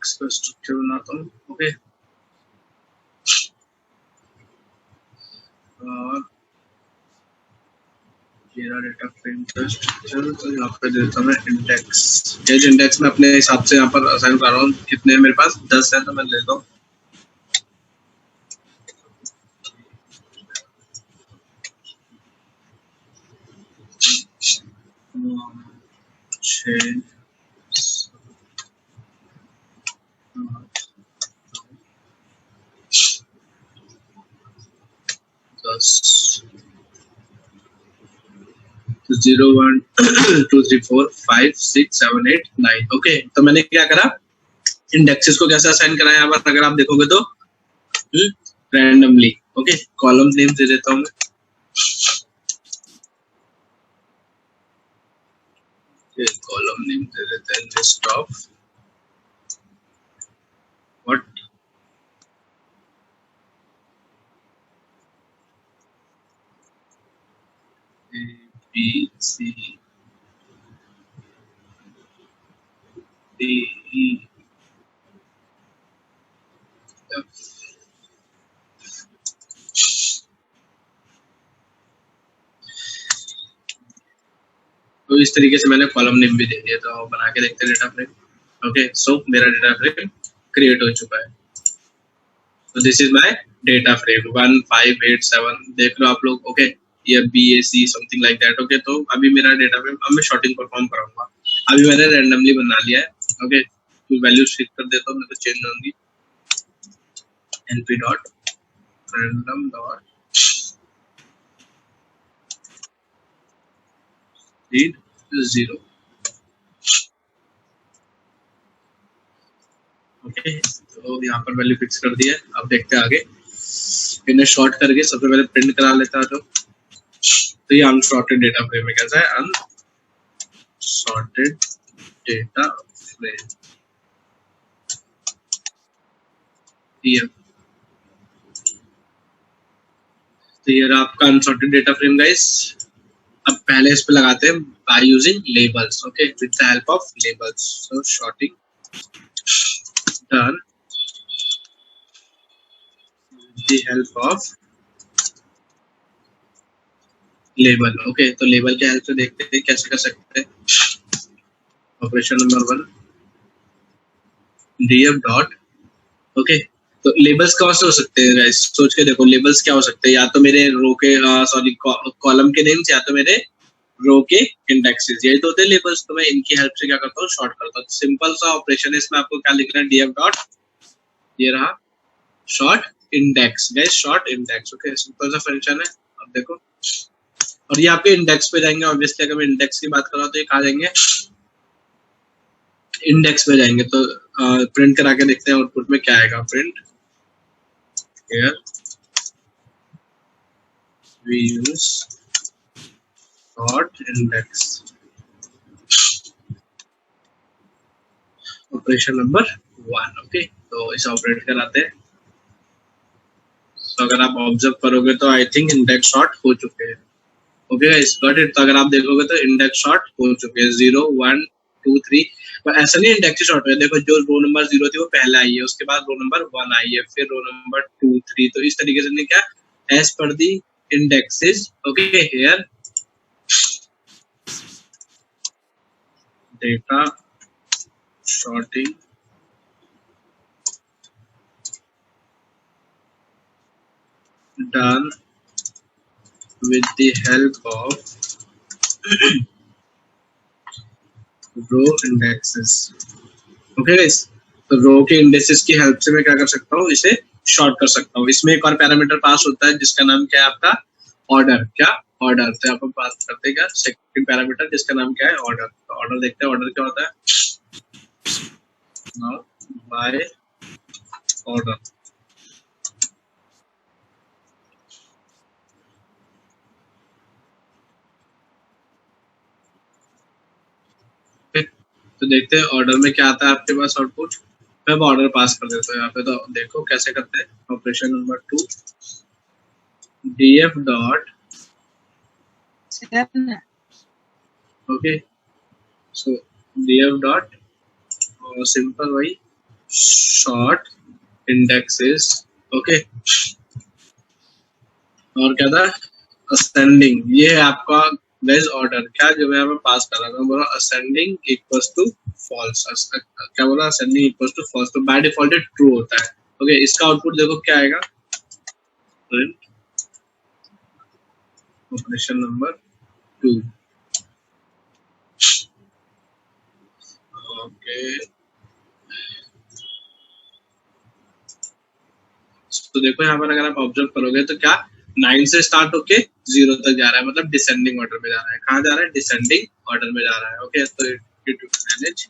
इसका स्ट्रक्चर बनाता हूँ। ओके, और मेरा डेटा फ्रेम का स्ट्रक्चर, तो यहाँ पे देता हूँ मैं इंडेक्स। एज इंडेक्स में अपने हिसाब से यहाँ पर असाइन कर रहा हूँ। कितने मेरे पास 10 है, तो मैं लेता हूँ छः 10 0 1 2 3 4 5 6 7 8 9। ओके, तो मैंने क्या करा, इंडेक्सेस को कैसे असाइन करा यहाँ पर अगर आप देखोगे तो रैंडमली। ओके, कॉलम नेम दे देता हूँ मैं। कॉलम नेम दे देते हैं list of what A B C D E F। तो इस तरीके से मैंने कॉलम नेम भी दे दिया, तो बना के देखते हैं डेटा फ्रेम। ओके, सो मेरा डेटा फ्रेम क्रिएट हो चुका है। तो this is my data frame 1 5 8 7, देख लो आप लोग। ओके, ये BAC something like that. Okay, तो अभी मेरा डेटा फ्रेम, अब मैं शॉर्टिंग परफॉर्म कराऊंगा। अभी मैंने रैंडमली बना लिया है। ओके, तो वैल्यू शिफ्ट कर देता हूँ, मैं तो चेंज होंगी np dot random dot read 0। Okay, तो यहाँ पर वैल्यू फिक्स कर दिया है। अब देखते हैं आगे। इन्हें शॉर्ट करके सबसे पहले प्रिंट करा लेता है। तो ये अनसॉर्टेड डेटा फ्रेम में कैसा है, अनसॉर्टेड डेटा फ्रेम। ये तो ये रहा आपका अनसॉर्टेड डेटा फ्रेम गाइस। अब पहले इस पे लगाते हैं by using labels. Okay, with the help of labels. So sorting done with the help of label. Okay, तो लेबल के हेल्प से देखते हैं कैसे कर सकते हैं। Operation number 1 df dot. Okay, तो लेबल्स कौन से हो सकते हैं गाइस, सोच के देखो। लेबल्स क्या हो सकते हैं, या तो मेरे रो के सॉरी कॉलम के नेम्स, या तो मेरे रो के इंडेक्सेस, यही तो होते हैं लेबल्स। तो मैं इनकी हेल्प से क्या करता हूँ, शॉर्ट करता हूँ। सिंपल सा ऑपरेशन है, इसमें आपको क्या लिखना है, df डॉट, ये रहा short index guys, short index. Okay, simple सा फंक्शन है। अब देखो, और ये आपके इंडेक्स पे जाएंगे। ऑब्वियसली अगर मैं इंडेक्स की बात कर रहा हूँ तो ये कहाँ जाएंगे, इंडेक्स पे जाएंगे। तो प्रिंट करा के देखते हैं आउटपुट में क्या आएगा। Print here we use sort index operation number 1। Okay, तो इसे ऑपरेट कराते हैं। तो अगर आप ऑब्जर्व करोगे तो आई थिंक इंडेक्स शॉर्ट हो चुके हैं। Okay guys, got it. तो अगर आप देखोगे तो इंडेक्स शॉर्ट हो चुके हैं 0 1 2 3। पर ऐसा नहीं इंडेक्स शॉर्ट है, देखो जो रो नंबर 0 थी वो पहले आई है, उसके बाद रो नंबर 1 आई है, फिर रो नंबर 2 3। तो इस तरीके से क्या, as per the indexes. Okay, here data sorting done with the help of row indexes। Okay guys, तो रो के इंडेक्सेस की हेल्प से मैं क्या कर सकता हूँ, इसे शॉर्ट कर सकता हूँ। इसमें एक और पैरामीटर पास होता है जिसका नाम क्या है आपका, ऑर्डर। क्या, ऑर्डर। तो आप पास करते हैं क्या, सेकंड पैरामीटर जिसका नाम क्या है, ऑर्डर। तो ऑर्डर देखते हैं, ऑर्डर क्या होता है, बाय ऑर्डर। तो देखते हैं ऑर्डर में क्या आता है आपके पास आउटपुट। मैं ऑर्डर पास कर देता हूँ यहाँ पे। तो देखो कैसे करते हैं, operation number 2 df dot. Okay, so df dot simple वही शॉर्ट इंडेक्सेस, ओके। और क्या था, असेंडिंग, ये है आपका वेज ऑर्डर, क्या जो मैं यहाँ पे पास कर रहा था, बोला असेंडिंग इक्वल्स टू फॉल्स, क्या बोला, असेंडिंग इक्वल्स टू फॉल्स, तो बाय डिफॉल्ट ट्रू होता है, ओके। इसका आउटपुट देखो क्या आएगा, ऑपरेशन नंबर 2, ओके। तो देखो यहाँ पर अगर आप ऑब्जर्व करोगे तो क्या 9 से स्टार्ट होके 0 तक जा रहा है, मतलब डिसेंडिंग ऑर्डर में जा रहा है। कहाँ जा रहा है, डिसेंडिंग ऑर्डर में जा रहा है, ओके। तो it manage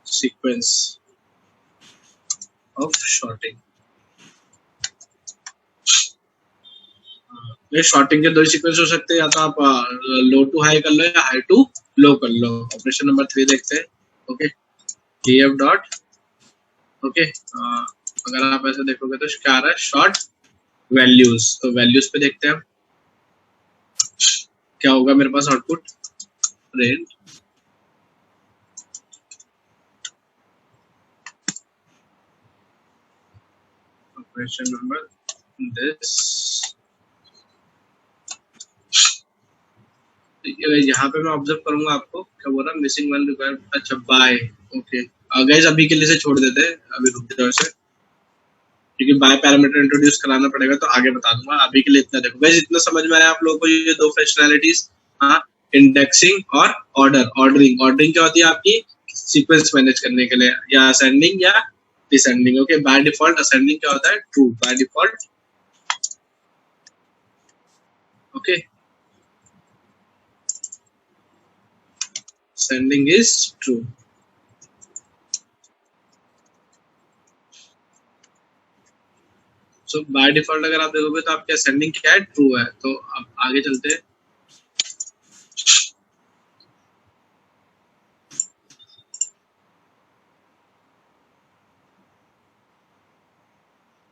sequence of sorting, ये शॉर्टिंग के दो सीक्वेंस हो सकते हैं, या तो आप लो टू हाई कर लो या हाई टू लो कर लो। ऑपरेशन नंबर 3 देखते हैं, ओके। df dot, okay. अगर आप ऐसे देखोगे तो क्या आ रहा है, शॉर्ट वैल्यूज, तो वैल्यूज पे देखते हैं हम क्या होगा मेरे पास output, print operation number this, यहाँ पे मैं ऑब्जर्व करूंगा आपको क्या बोल रहा है, मिसिंग वन रिक्वायर, अच्छा बाय, ओके। गाइस अभी के लिए से छोड़ देते हैं, अभी रुक जाओ ऐसे, क्योंकि बाय पैरामीटर इंट्रोड्यूस कराना पड़ेगा, तो आगे बता दूंगा। अभी के लिए इतना देखो गाइस, इतना समझ में आया आप लोगों को, ये दो फंक्शनैलिटीज, हाँ, इंडेक्सिंग और ऑर्डरिंग। ऑर्डरिंग क्या होती है आपकी, सीक्वेंस मैनेज करने के लिए, या असेंडिंग या descending, okay. By default ascending क्या होता है, true, by default, okay, ascending is true. So by default अगर आप देखोगे तो आपके असेंडिंग क्या है, ट्रू है। तो अब आगे चलते हैं,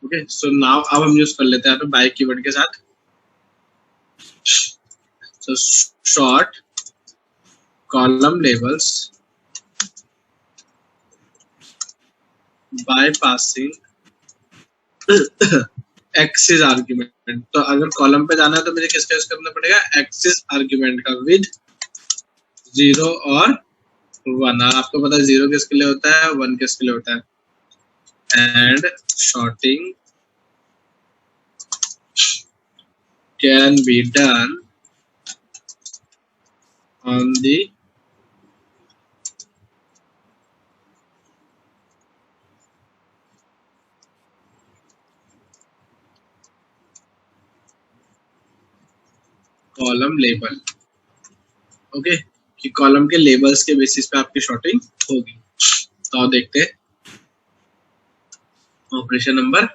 ओके। सो नाउ अब हम यूज कर लेते हैं यहाँ पे बाय कीवर्ड के साथ, so short column labels by passing axis argument. तो अगर कॉलम पे जाना है तो मुझे किसका यूज करना पड़ेगा, एक्सिस आर्ग्यूमेंट का, विद 0 और 1। आपको पता है 0 किसके लिए होता है, 1 किसके लिए होता है, and sorting can be done on the column label, okay, कि कॉलम के लेबल्स के बेसिस पे आपकी शॉर्टिंग होगी। तो देखते हैं operation number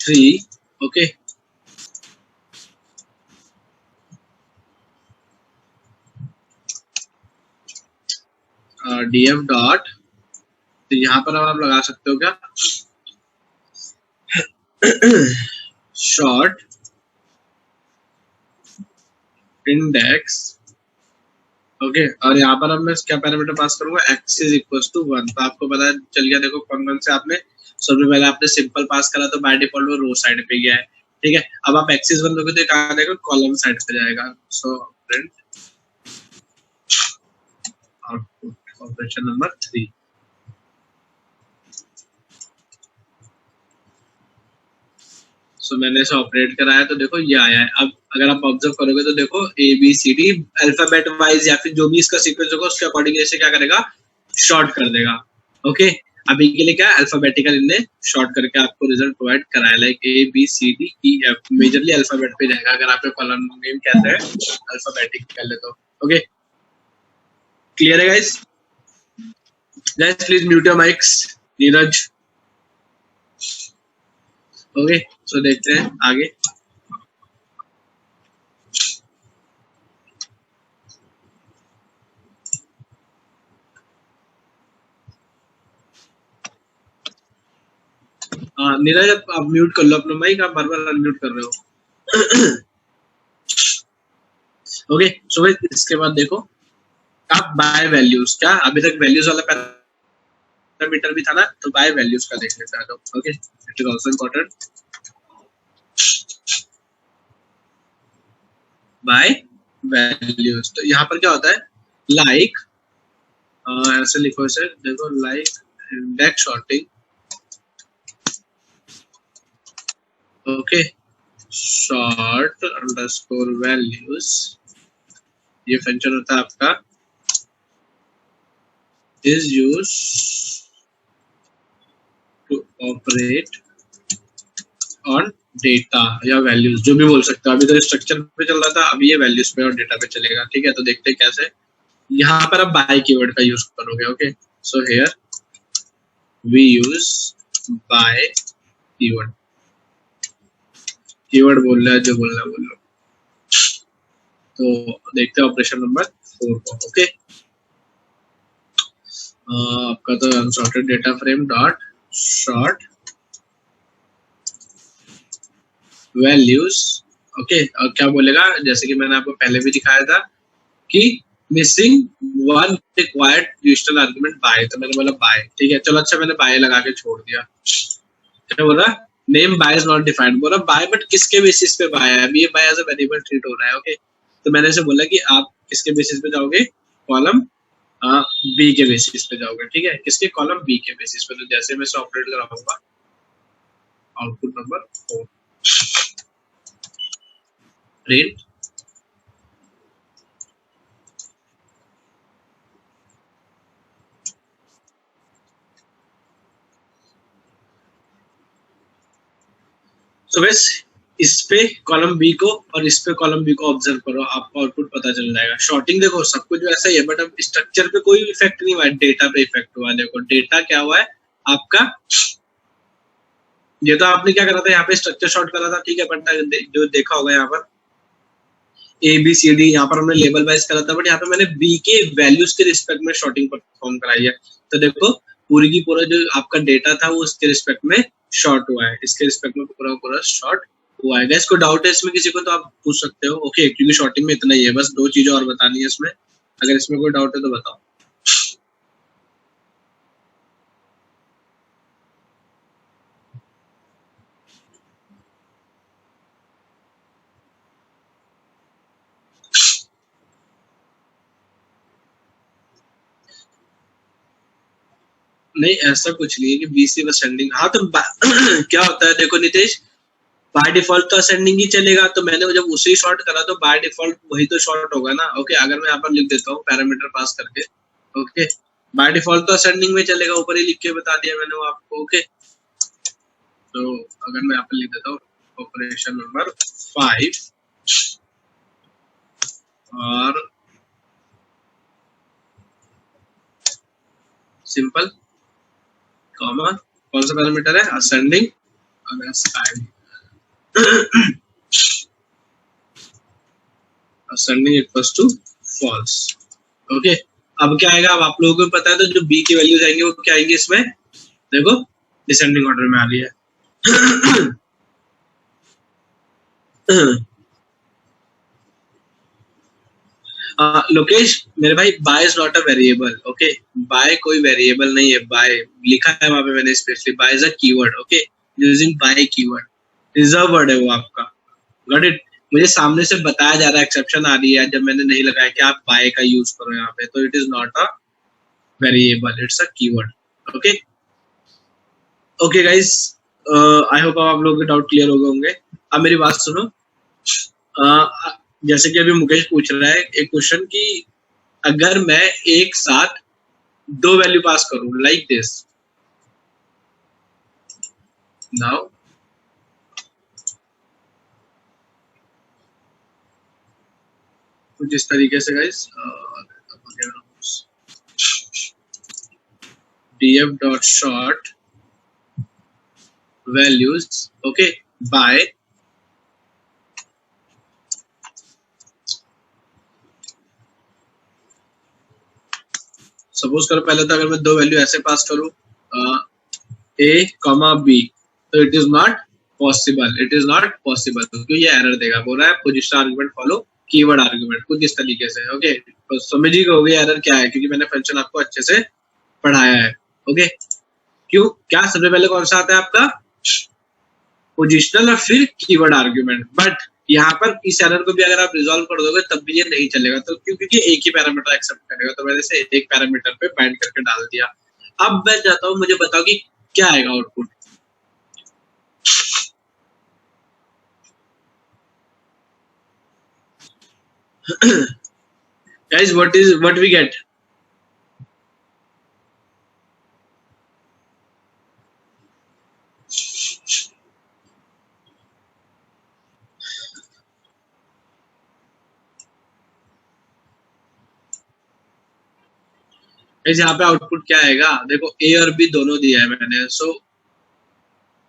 3, okay. df dot, तो यहाँ पर आप लगा सकते हो क्या, शॉर्ट इंडेक्स, ओके। और यहाँ पर अब मैं क्या पैरामीटर पास करूंगा, एक्सिस इक्वल्स टू 1। तो आपको पता चल गया, देखो कौन कौन से आपने, सबसे पहले आपने सिंपल पास करा तो बाय डिफॉल्ट वो रो साइड पे गया है, ठीक है। अब आप एक्सिस 1 दोगे तो कहाँ देगा, कॉलम साइड पे जाएगा। So print output operation number 3, सो मैंने इसे ऑपरेट कराया तो देखो ये आया है। अब अगर आप ऑब्जर्व करोगे तो देखो ABCD अल्फाबेट वाइज या फिर जो भी इसका सीक्वेंस होगा उसके अकॉर्डिंग इसे क्या करेगा, शॉर्ट कर देगा, ओके। अभी के लिए क्या अल्फाबेटिकल इनने शॉर्ट करके आपको रिजल्ट प्रोवाइड कराया, लाइक ABCDEF मेजरली अल्फाबेट पे जाएगा। अगर आपके कॉलम नेम कहते हैं अल्फाबेटिक कर ले तो, ओके। क्लियर है guys? Guys please mute your mics, Neeraj, okay. So देखते हैं आगे, नीरज आप म्यूट कर लो अपना माइक, आप बार बार अनम्यूट कर रहे हो, ओके। सो इसके बाद देखो आप बाय वैल्यूज, क्या अभी तक वैल्यूज वाला पैरामीटर भी था ना, तो बाय वैल्यूज का देख लेते हैं तो okay, it is also important. By values, तो यहाँ पर क्या होता है, लाइक ऐसे लिखो इसे, देखो like index sorting, okay, sort underscore values, ये फंक्शन होता है आपका, is used to operate on data या वैल्यूज, जो भी बोल सकते हो। अभी तो स्ट्रक्चर पे चल रहा था, अभी ये वैल्यूज पे और डेटा पे चलेगा, ठीक है। तो देखते हैं कैसे। यहाँ पर आप बाय कीवर्ड का यूज करोगे, okay. So here we use by keyword, keyword बोल रहा है, जो बोल रहा है बोल लो। तो देखते हैं ऑपरेशन नंबर 4 को, ओके। आपका तो unsorted data frame dot sort values, okay. और क्या बोलेगा, जैसे कि मैंने आपको पहले भी दिखाया था कि missing one required digital argument by, तो मैंने बोला बाय, ठीक है। चलो अच्छा, मैंने बाय लगा के छोड़ दिया। क्या बोला, name by is not defined, बोला बाय बट किसके बेसिस पे बाय है, अभी ये by as a variable treat हो रहा है, ओके। तो मैंने इसे बोला कि आप किसके बेसिस पे जाओगे, कॉलम बी के बेसिस पे जाओगे, ठीक है। किसके, कॉलम बी के बेसिस पे। तो जैसे मैं इसे ऑपरेट कराऊंगा, आउटपुट नंबर 4 प्रिंट, तो बस इस पे कॉलम बी को और इस पे कॉलम बी को ऑब्जर्व करो, आपको आउटपुट पता चल जाएगा। शॉर्टिंग देखो सब कुछ वैसा ही है, बट अब स्ट्रक्चर पे कोई इफेक्ट नहीं हुआ है, डेटा पे इफेक्ट हुआ है। देखो डेटा क्या हुआ है आपका, ये तो आपने क्या करा था, यहाँ पे स्ट्रक्चर शॉर्ट करा था, ठीक है। बट जो देखा होगा यहाँ पर ए बी सी डी, यहाँ पर हमने लेबल वाइज करा था, बट यहाँ पे मैंने बी के वैल्यूज के रिस्पेक्ट में शॉर्टिंग परफॉर्म कराई है। तो देखो पूरी की पूरा जो आपका डेटा था वो उसके रिस्पेक्ट में शॉर्ट हुआ है, इसके रिस्पेक्ट में पूरा पूरा शॉर्ट हुआ है। इसको डाउट है इसमें किसी को तो आप पूछ सकते हो, ओके। क्योंकि शॉर्टिंग में इतना ही है, बस 2 चीजें और बतानी है इसमें। अगर इसमें कोई डाउट है तो बताओ। नहीं ऐसा कुछ नहीं है कि बी से असेंडिंग, हाँ तो क्या होता है देखो नितेश, बाय डिफॉल्ट तो असेंडिंग ही चलेगा। तो मैंने जब उसे ही शॉर्ट करा तो बाय डिफॉल्ट वही तो शॉर्ट होगा ना, ओके। अगर मैं यहाँ पर लिख देता हूँ पैरामीटर पास करके, ओके, बाय डिफॉल्ट तो असेंडिंग में चलेगा, ऊपर ही लिख के बता दिया मैंने वो आपको, ओके। तो अगर मैं यहाँ पर लिख देता हूँ ऑपरेशन नंबर 5 और सिंपल कॉमा, कौन सा पैरामीटर है, ascending, ascending equals to false, okay. अब क्या आएगा, अब आप लोगों को पता है, तो जो बी की वैल्यूज आएंगे वो क्या आएंगे इसमें, देखो डिसेंडिंग ऑर्डर में आ रही है। लोकेश मेरे भाई, by is not a variable, okay. By कोई वेरिएबल नहीं है, बाय लिखा है वहां पे मैंने specially, by is a keyword, okay. Using by keyword, reserve word है वो आपका, गॉट इट। मुझे सामने से बताया जा रहा है, एक्सेप्शन आ रही है जब मैंने नहीं लगाया कि आप बाय का यूज करो यहाँ पे, तो it is not a variable, it's a keyword, okay. Okay guys, I hope आप लोगों के डाउट क्लियर हो गए होंगे। अब मेरी बात सुनो, जैसे कि अभी मुकेश पूछ रहा है एक क्वेश्चन कि अगर मैं एक साथ 2 वैल्यू पास करूं लाइक दिस, नाउ कुछ इस तरीके से guys, df dot sort values, okay, by suppose करो पहले तो अगर मैं 2 वैल्यू ऐसे पास करूं a कॉमा b, तो it is not possible, it is not possible, क्योंकि ये एरर देगा, बोल रहा है position argument follow keyword argument, कुछ इस तरीके से। ओके, तो समझ ही गए एरर क्या है, क्योंकि मैंने फंक्शन आपको अच्छे से पढ़ाया है। ओके, क्यों, क्या सबसे पहले कौन सा आता है आपका, पोजिशनल और फिर कीवर्ड आर्गुमेंट। बट यहाँ पर इस एरर को भी अगर आप रिजॉल्व कर दोगे तब भी ये नहीं चलेगा, तो क्योंकि एक ही पैरामीटर एक्सेप्ट करेगा, तो मैंने इसे एक पैरामीटर पे बाइंड करके डाल दिया। अब मैं जाता हूँ, मुझे बताओ कि क्या आएगा output. Guys, what we get? यहाँ पे आउटपुट क्या आएगा, देखो ए और बी दोनों दिया है मैंने, सो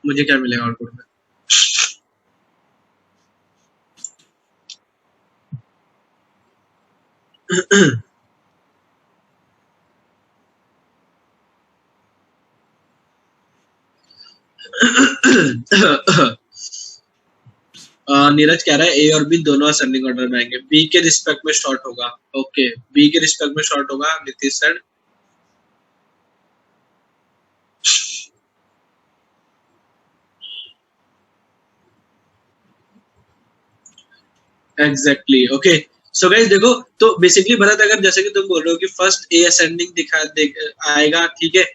मुझे क्या मिलेगा आउटपुट में। नीरज कह रहा है ए और बी दोनों असेंडिंग ऑर्डर में आएंगे, बी के रिस्पेक्ट में शॉर्ट होगा। ओके, बी के रिस्पेक्ट में शॉर्ट होगा, Nitish sir. Exactly. Okay, so guys देखो, तो बेसिकली भरत, अगर जैसे कि तुम बोल रहे हो कि फर्स्ट ए असेंडिंग आएगा, ठीक है,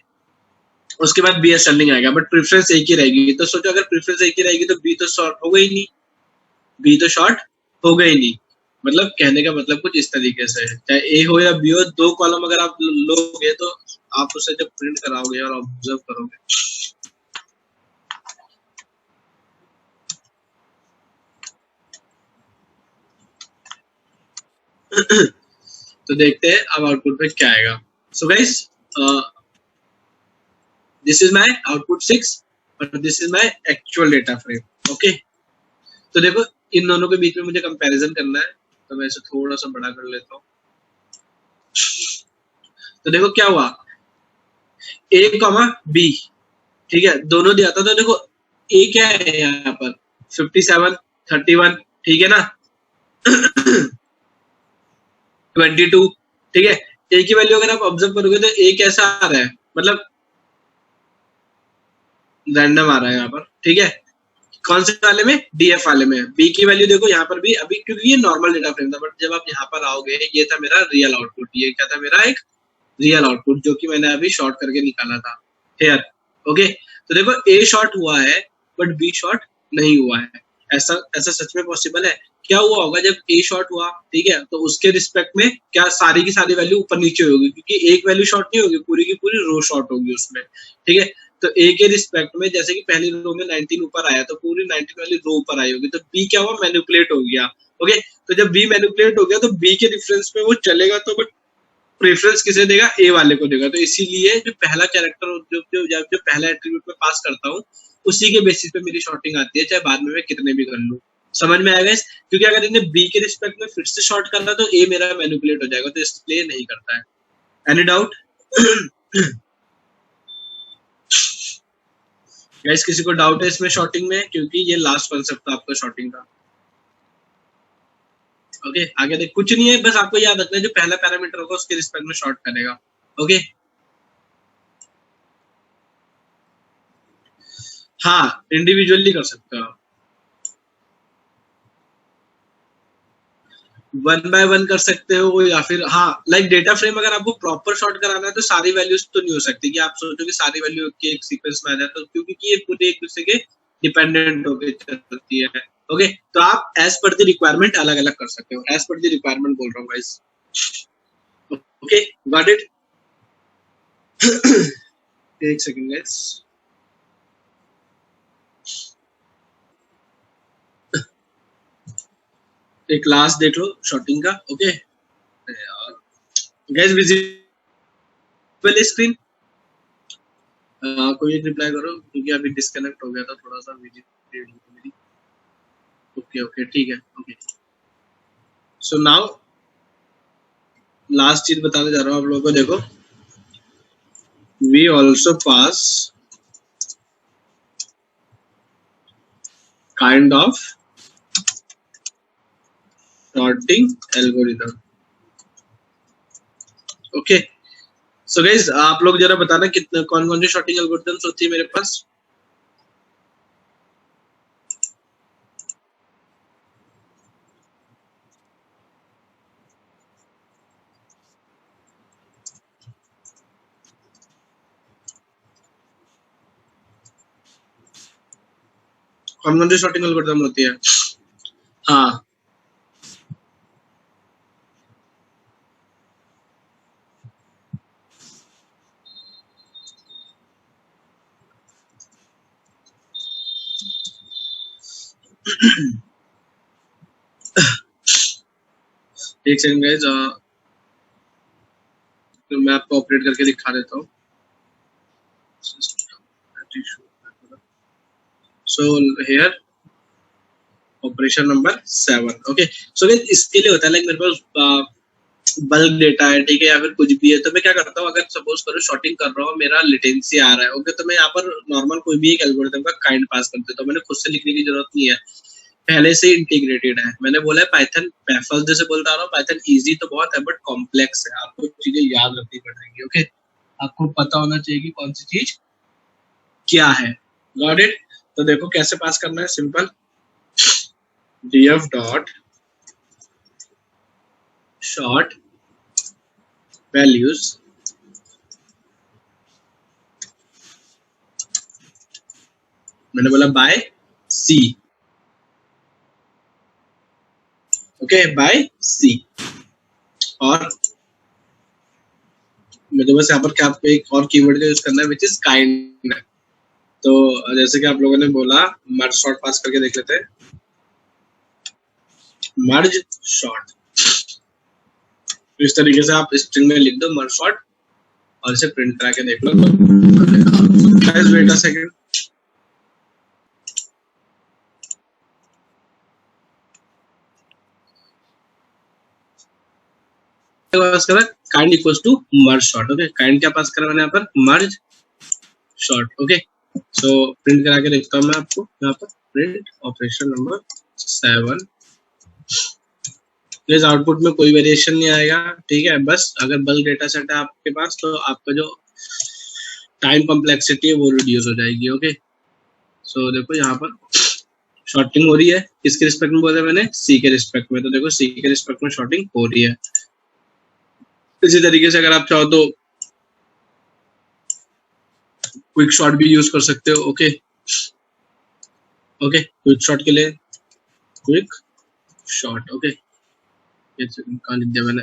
उसके बाद बी असेंडिंग आएगा, बट प्रेफरेंस एक ही रहेगी, तो सोचो अगर प्रेफरेंस एक ही रहेगी तो बी तो शॉर्ट होगा ही नहीं, बी तो शॉर्ट होगा ही नहीं। मतलब कहने का मतलब कुछ इस तरीके से है, चाहे ए हो या बी हो, दो कॉलम अगर आप लोगे तो आप उसे जब प्रिंट कराओगे और ऑब्जर्व करोगे तो देखते हैं अब आउटपुट में क्या आएगा। So guys, this is my output 6 और this is my actual data frame. Okay, तो देखो इन दोनों के बीच में मुझे कंपैरिजन करना है, तो मैं इसे थोड़ा सा बड़ा कर लेता हूँ। तो देखो क्या हुआ, ए कॉमा बी, ठीक है, दोनों दिया था, तो देखो ए क्या है यहाँ पर 57, 31, ठीक है ना, 22, ठीक है। ए की वैल्यू अगर आप ऑब्जर्व करोगे तो ए कैसा आ रहा है, मतलब रैंडम आ रहा है यहाँ पर, ठीक है। कौन से वाले में, डीएफ वाले में। बी की वैल्यू देखो यहाँ पर भी अभी, क्योंकि ये नॉर्मल डेटा फ्रेम था, बट जब आप यहाँ पर आओगे, ये था मेरा रियल आउटपुट, ये क्या था मेरा एक रियल आउटपुट, जो कि मैंने अभी शॉर्ट करके निकाला था हेयर। ओके, तो देखो ए शॉर्ट हुआ है बट बी शॉर्ट नहीं हुआ है। ऐसा ऐसा सच में पॉसिबल है? क्या हुआ होगा जब ए शॉर्ट हुआ, ठीक है, तो उसके रिस्पेक्ट में क्या सारी की सारी वैल्यू ऊपर नीचे होगी, क्योंकि एक वैल्यू शॉर्ट नहीं होगी, पूरी की पूरी रो शॉर्ट होगी उसमें, ठीक है। तो ए के रिस्पेक्ट में जैसे कि पहली रो में 19 ऊपर आया, तो पूरी 19 वाली रो ऊपर आई होगी, तो बी क्या हुआ, मैनिपुलेट हो गया। ओके, तो जब बी मैनिपुलेट हो गया तो बी के डिफरेंस में वो चलेगा, तो बट प्रेफरेंस किसे देगा, ए वाले को देगा। तो इसीलिए जो पहला कैरेक्टर जो पहला एट्रीब्यूट में पास करता हूँ, उसी के बेसिस पे मेरी शॉर्टिंग आती है, चाहे बाद में मैं कितने भी कर लूँ। समझ में आएगा? क्योंकि अगर इन्हें बी के रिस्पेक्ट में फिर से शॉर्ट करना तो ए मेरा मैनिपुलेट हो जाएगा, तो इसलिए नहीं करता है। Any doubt guys? किसी को डाउट है इसमें शॉर्टिंग में? क्योंकि ये लास्ट कॉन्सेप्ट था आपका शॉर्टिंग का। ओके, आगे देख, कुछ नहीं है, बस आपको याद रखना है जो पहला पैरामीटर होगा उसके रिस्पेक्ट में शॉर्ट करेगा। ओके, हाँ, इंडिविजुअली कर सकते हो आप, 1 बाय 1 कर सकते हो, या फिर हाँ, लाइक डेटा फ्रेम अगर आपको प्रॉपर शॉर्ट कराना है तो सारी वैल्यूज तो नहीं हो सकती कि आप सोचो कि सारी वैल्यू के एक सीक्वेंस में आ जाए, तो क्योंकि ये पूरे एक दूसरे के डिपेंडेंट होकर चलती है। ओके, तो आप एज पर द रिक्वायरमेंट अलग अलग कर सकते हो, एज पर द रिक्वायरमेंट बोल रहा हूँ गाइस। Okay, got it? एक सेकंड गाइस, एक क्लास देख लो शॉर्टिंग का। ओके गाइस, विजिबल स्क्रीन, कोई एक रिप्लाई करो, क्योंकि अभी डिस्कनेक्ट हो गया था थोड़ा सा विजिबल मेरी। ओके ओके, ठीक है। ओके, सो नाउ लास्ट चीज बताने जा रहा हूँ आप लोगों को। देखो, we also pass kind of sorting algorithm. Okay, so guys आप लोग जरा बताना कितने कौन कौन सी शॉर्टिंग एल्गोरिदम्स होती है मेरे पास। कौन कौन सी शॉर्टिंग एल्गोरिदम होती है? हाँ, एक सेकंड गाइस, तो मैं आपको ऑपरेट करके दिखा देता हूँ। So here operation number 7। Okay, so guys इसके लिए होता है लाइक मेरे पास बल्क डेटा है, ठीक है, या फिर कुछ भी है, तो मैं क्या करता हूँ, अगर सपोज करो शॉर्टिंग कर रहा हूँ, मेरा लेटेंसी आ रहा है, ओके, तो मैं यहाँ पर नॉर्मल कोई भी एक एल्गोरिथम का काइंड पास कर देता हूँ। मैंने खुद से लिखने की जरूरत नहीं है, पहले से इंटीग्रेटेड है। मैंने बोला है पाइथन, फर्स्ट जैसे बोलता आ रहा हूँ, पाइथन इजी तो बहुत है बट कॉम्प्लेक्स है, आपको चीजें याद रखनी पड़ेगी। ओके, आपको पता होना चाहिए कि कौन सी चीज क्या है। Got it? तो देखो कैसे पास करना है, simple, df dot sort values, मैंने बोला बाय सी। ओके, बाय सी। और मुझे बस यहाँ पर क्या आपको एक और कीवर्ड का यूज करना है विच इज काइंड। तो जैसे कि आप लोगों ने बोला मर्ज शॉर्ट पास करके देख लेते हैं, मर्ज शॉर्ट। इस तरीके से आप स्ट्रिंग में लिख दो मर्ज शॉर्ट और इसे प्रिंट करा के देख लो। Guys wait a second, pass करा kind equals to merge sort. Okay, kind क्या पास करा मैंने यहाँ पर, merge sort. Okay, so print करा के देखता हूँ मैं आपको यहाँ पर, print operation number 7। Please output में कोई वेरिएशन नहीं आएगा, ठीक है, बस अगर बल्क डेटा सेट है आपके पास तो आपका जो टाइम कॉम्प्लेक्सिटी है वो रिड्यूस हो जाएगी। ओके, सो देखो यहाँ पर शॉर्टिंग हो रही है, किसके रिस्पेक्ट में बोला मैंने, सी के रिस्पेक्ट में, तो देखो सी के रिस्पेक्ट में शॉर्टिंग हो रही है। इसी तरीके से अगर आप चाहो तो क्विक शॉट भी यूज कर सकते हो। ओके, ओके, क्विक शॉट के लिए क्विक शॉट। ओके, कहाँ लिख दिया मैंने,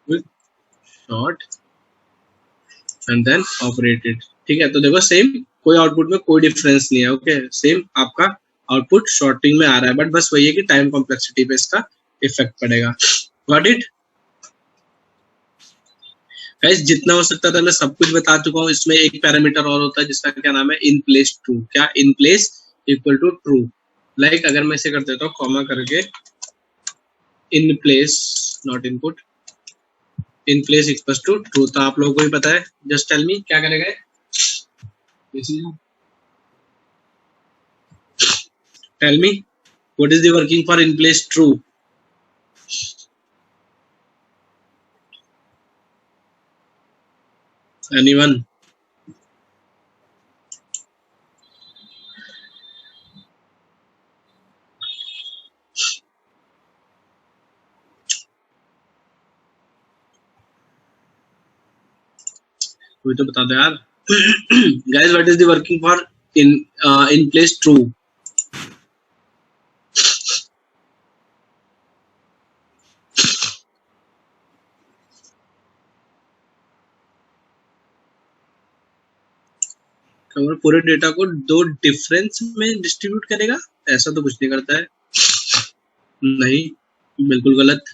quick sort and then operated. ठीक है, तो देखो सेम, कोई आउटपुट में कोई डिफरेंस नहीं है। ओके, सेम आपका आउटपुट शॉर्टिंग में आ रहा है, बट बस वही है कि टाइम कॉम्प्लेक्सिटी पे इसका इफेक्ट पड़ेगा। Got it? गाइस जितना हो सकता था मैं सब कुछ बता चुका हूँ। इसमें एक पैरामीटर और होता है जिसका क्या नाम है, इन प्लेस ट्रू। क्या, in place equal to true. Like अगर मैं इसे कर देता हूँ कॉमा करके, in place not input, in place equal to true, तो आप लोगों को भी पता है, जस्ट टेल मी क्या करेगा। Tell me what is the working for in place true. Anyone? कोई तो बता दो यार। Guys what is the working for in place true? पूरे डेटा को दो डिफरेंस में डिस्ट्रीब्यूट करेगा? ऐसा तो कुछ नहीं करता है, नहीं, बिल्कुल गलत।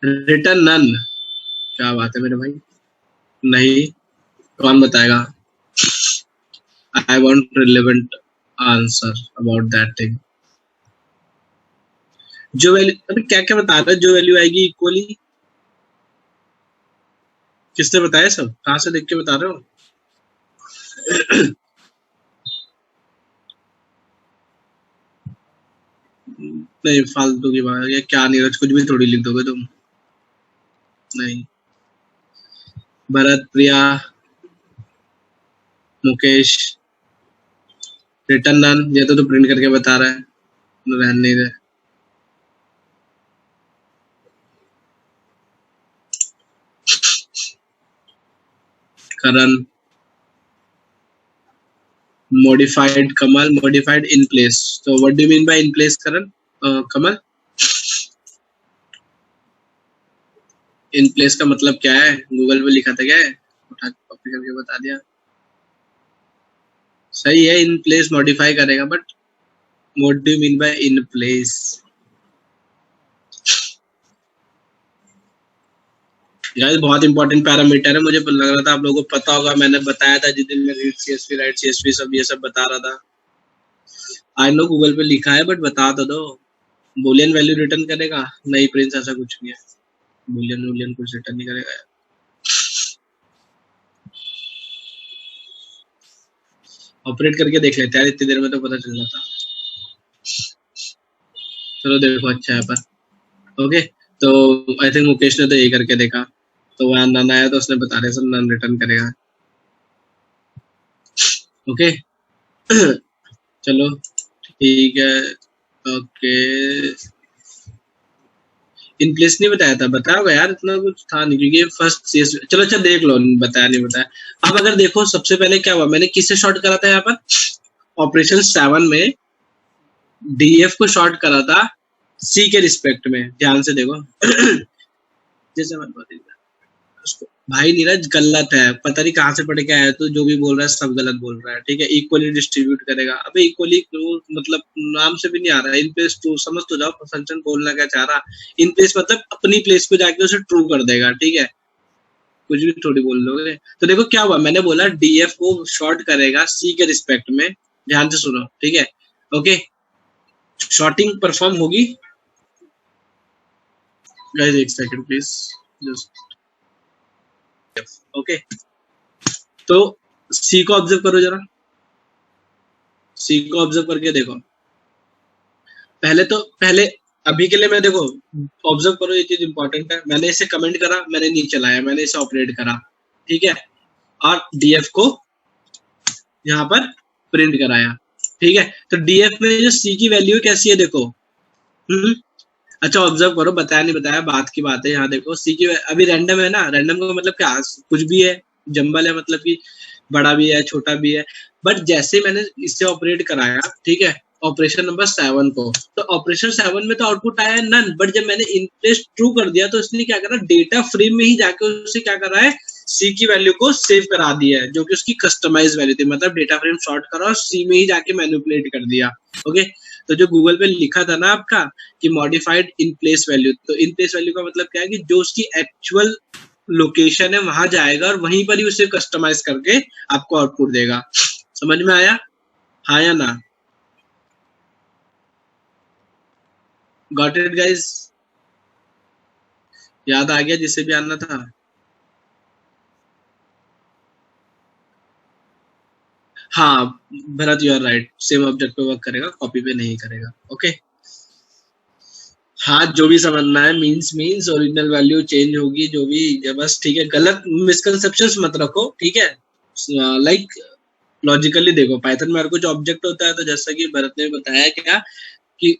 Return none? क्या बात है मेरे भाई, नहीं, कौन बताएगा? I want relevant answer about that thing. जो वैल्यू, अभी क्या क्या बता रहा है, जो वैल्यू आएगी इक्वली, किसने बताया सब? कहाँ से देख के बता रहे हो? नहीं, फालतू की बात है क्या? नीरज कुछ भी थोड़ी लिख दोगे तुम। नहीं। भरत, प्रिया, मुकेश, रिटर्न नन, ये तो प्रिंट करके बता रहा है, रहने नहीं दे। करण, modified Kamal, modified in place. So what do you mean by in place, Karan? Kamal, in place का मतलब क्या है? गूगल पे लिखा था क्या है? उठा के कॉपी करके बता दिया। सही है, in place modify करेगा, but what do you mean by in place? यार बहुत इंपॉर्टेंट पैरामीटर है, मुझे लग रहा था आप लोगों को पता होगा, मैंने बताया था जिस दिन मैं रीड सीएसवी, राइट सीएसवी, सब ये सब बता रहा था। आई नो गूगल पे लिखा है, बट बता तो दो। बुलियन वैल्यू रिटर्न करेगा? नहीं प्रिंस, ऐसा कुछ नहीं है, बुलियन कुछ रिटर्न नहीं करेगा। ऑपरेट करके देख लेते हैं, इतनी देर में तो पता चल जाता। चलो देखो, अच्छा है पर ओके। तो आई थिंक मुकेश ने तो ये करके देखा, तो वहां नन आया तो उसने बता रहे सब नन रिटर्न करेगा। ओके चलो ठीक है। ओके, इन प्लेस नहीं बताया था, बताया होगा यार, इतना कुछ था नहीं क्योंकि फर्स्ट सीएस। चलो अच्छा देख लो, बताया नहीं बताया। अब अगर देखो सबसे पहले क्या हुआ, मैंने किससे शॉर्ट करा था यहाँ पर? ऑपरेशन 7 में डीएफ को शॉर्ट करा था सी के रिस्पेक्ट में, ध्यान से देखो। जैसे उसको भाई नीरज गलत है, पता नहीं कहाँ से पढ़ के आया, तो जो भी बोल रहा है सब गलत बोल रहा है, ठीक है। इक्वली डिस्ट्रीब्यूट करेगा, अबे इक्वली मतलब नाम से भी नहीं आ रहा है। इन प्लेस टू समझ तो जाओ, फंक्शन बोलना क्या चाह रहा। इन प्लेस मतलब अपनी प्लेस पे जाके उसे ट्रू कर देगा, ठीक है, कुछ भी थोड़ी बोल लोगे। तो देखो क्या हुआ, मैंने बोला डीएफ को शॉर्ट करेगा सी के रिस्पेक्ट में, ध्यान से सुनो, ठीक है। ओके, शॉर्टिंग परफॉर्म होगी गाइस, एक सेकंड प्लीज जस्ट। ओके, तो सी को ऑब्जर्व करो जरा, सी को ऑब्जर्व करके देखो। पहले अभी के लिए मैं देखो, ऑब्जर्व करो, ये चीज इंपॉर्टेंट है। मैंने इसे कमेंट करा, मैंने नहीं चलाया, मैंने इसे ऑपरेट करा, ठीक है, और डीएफ को यहाँ पर प्रिंट कराया, ठीक है। तो डीएफ में जो सी की वैल्यू कैसी है देखो। अच्छा ऑब्जर्व करो, बताया नहीं बताया बात की बात है। यहाँ देखो सी की अभी रैंडम है ना, रैंडम का मतलब क्या, कुछ भी है, जंबल है, मतलब कि बड़ा भी है छोटा भी है। बट जैसे मैंने इससे ऑपरेट कराया, ठीक है, ऑपरेशन नंबर 7 को, तो ऑपरेशन 7 में तो आउटपुट आया नन, बट जब मैंने इन प्लेस ट्रू कर दिया तो इसने क्या करा, डेटा फ्रेम में ही जाके उसे क्या करा है, सी की वैल्यू को सेव करा दिया है, जो कि उसकी कस्टमाइज वैल्यू थी। मतलब डेटा फ्रेम शॉर्ट करा और सी में ही जाके मैनिपुलेट कर दिया। ओके, तो जो गूगल पे लिखा था ना आपका कि मॉडिफाइड इन प्लेस वैल्यू, तो इन प्लेस वैल्यू का मतलब क्या है कि जो उसकी एक्चुअल लोकेशन है वहां जाएगा और वहीं पर ही उसे कस्टमाइज करके आपको आउटपुट देगा। समझ में आया? हाँ या ना? Got it guys? याद आ गया जिसे भी आना था? हाँ Bharat, you are right, same object पे वर्क करेगा, कॉपी पे नहीं करेगा। ओके, हाँ जो भी समझना है, मीन्स ओरिजिनल वैल्यू चेंज होगी, जो भी बस, ठीक है। गलत मिसकंसेप्शंस मत रखो, ठीक है। लाइक लॉजिकली देखो, पाइथन में हर कुछ ऑब्जेक्ट होता है, तो जैसा कि भरत ने बताया क्या कि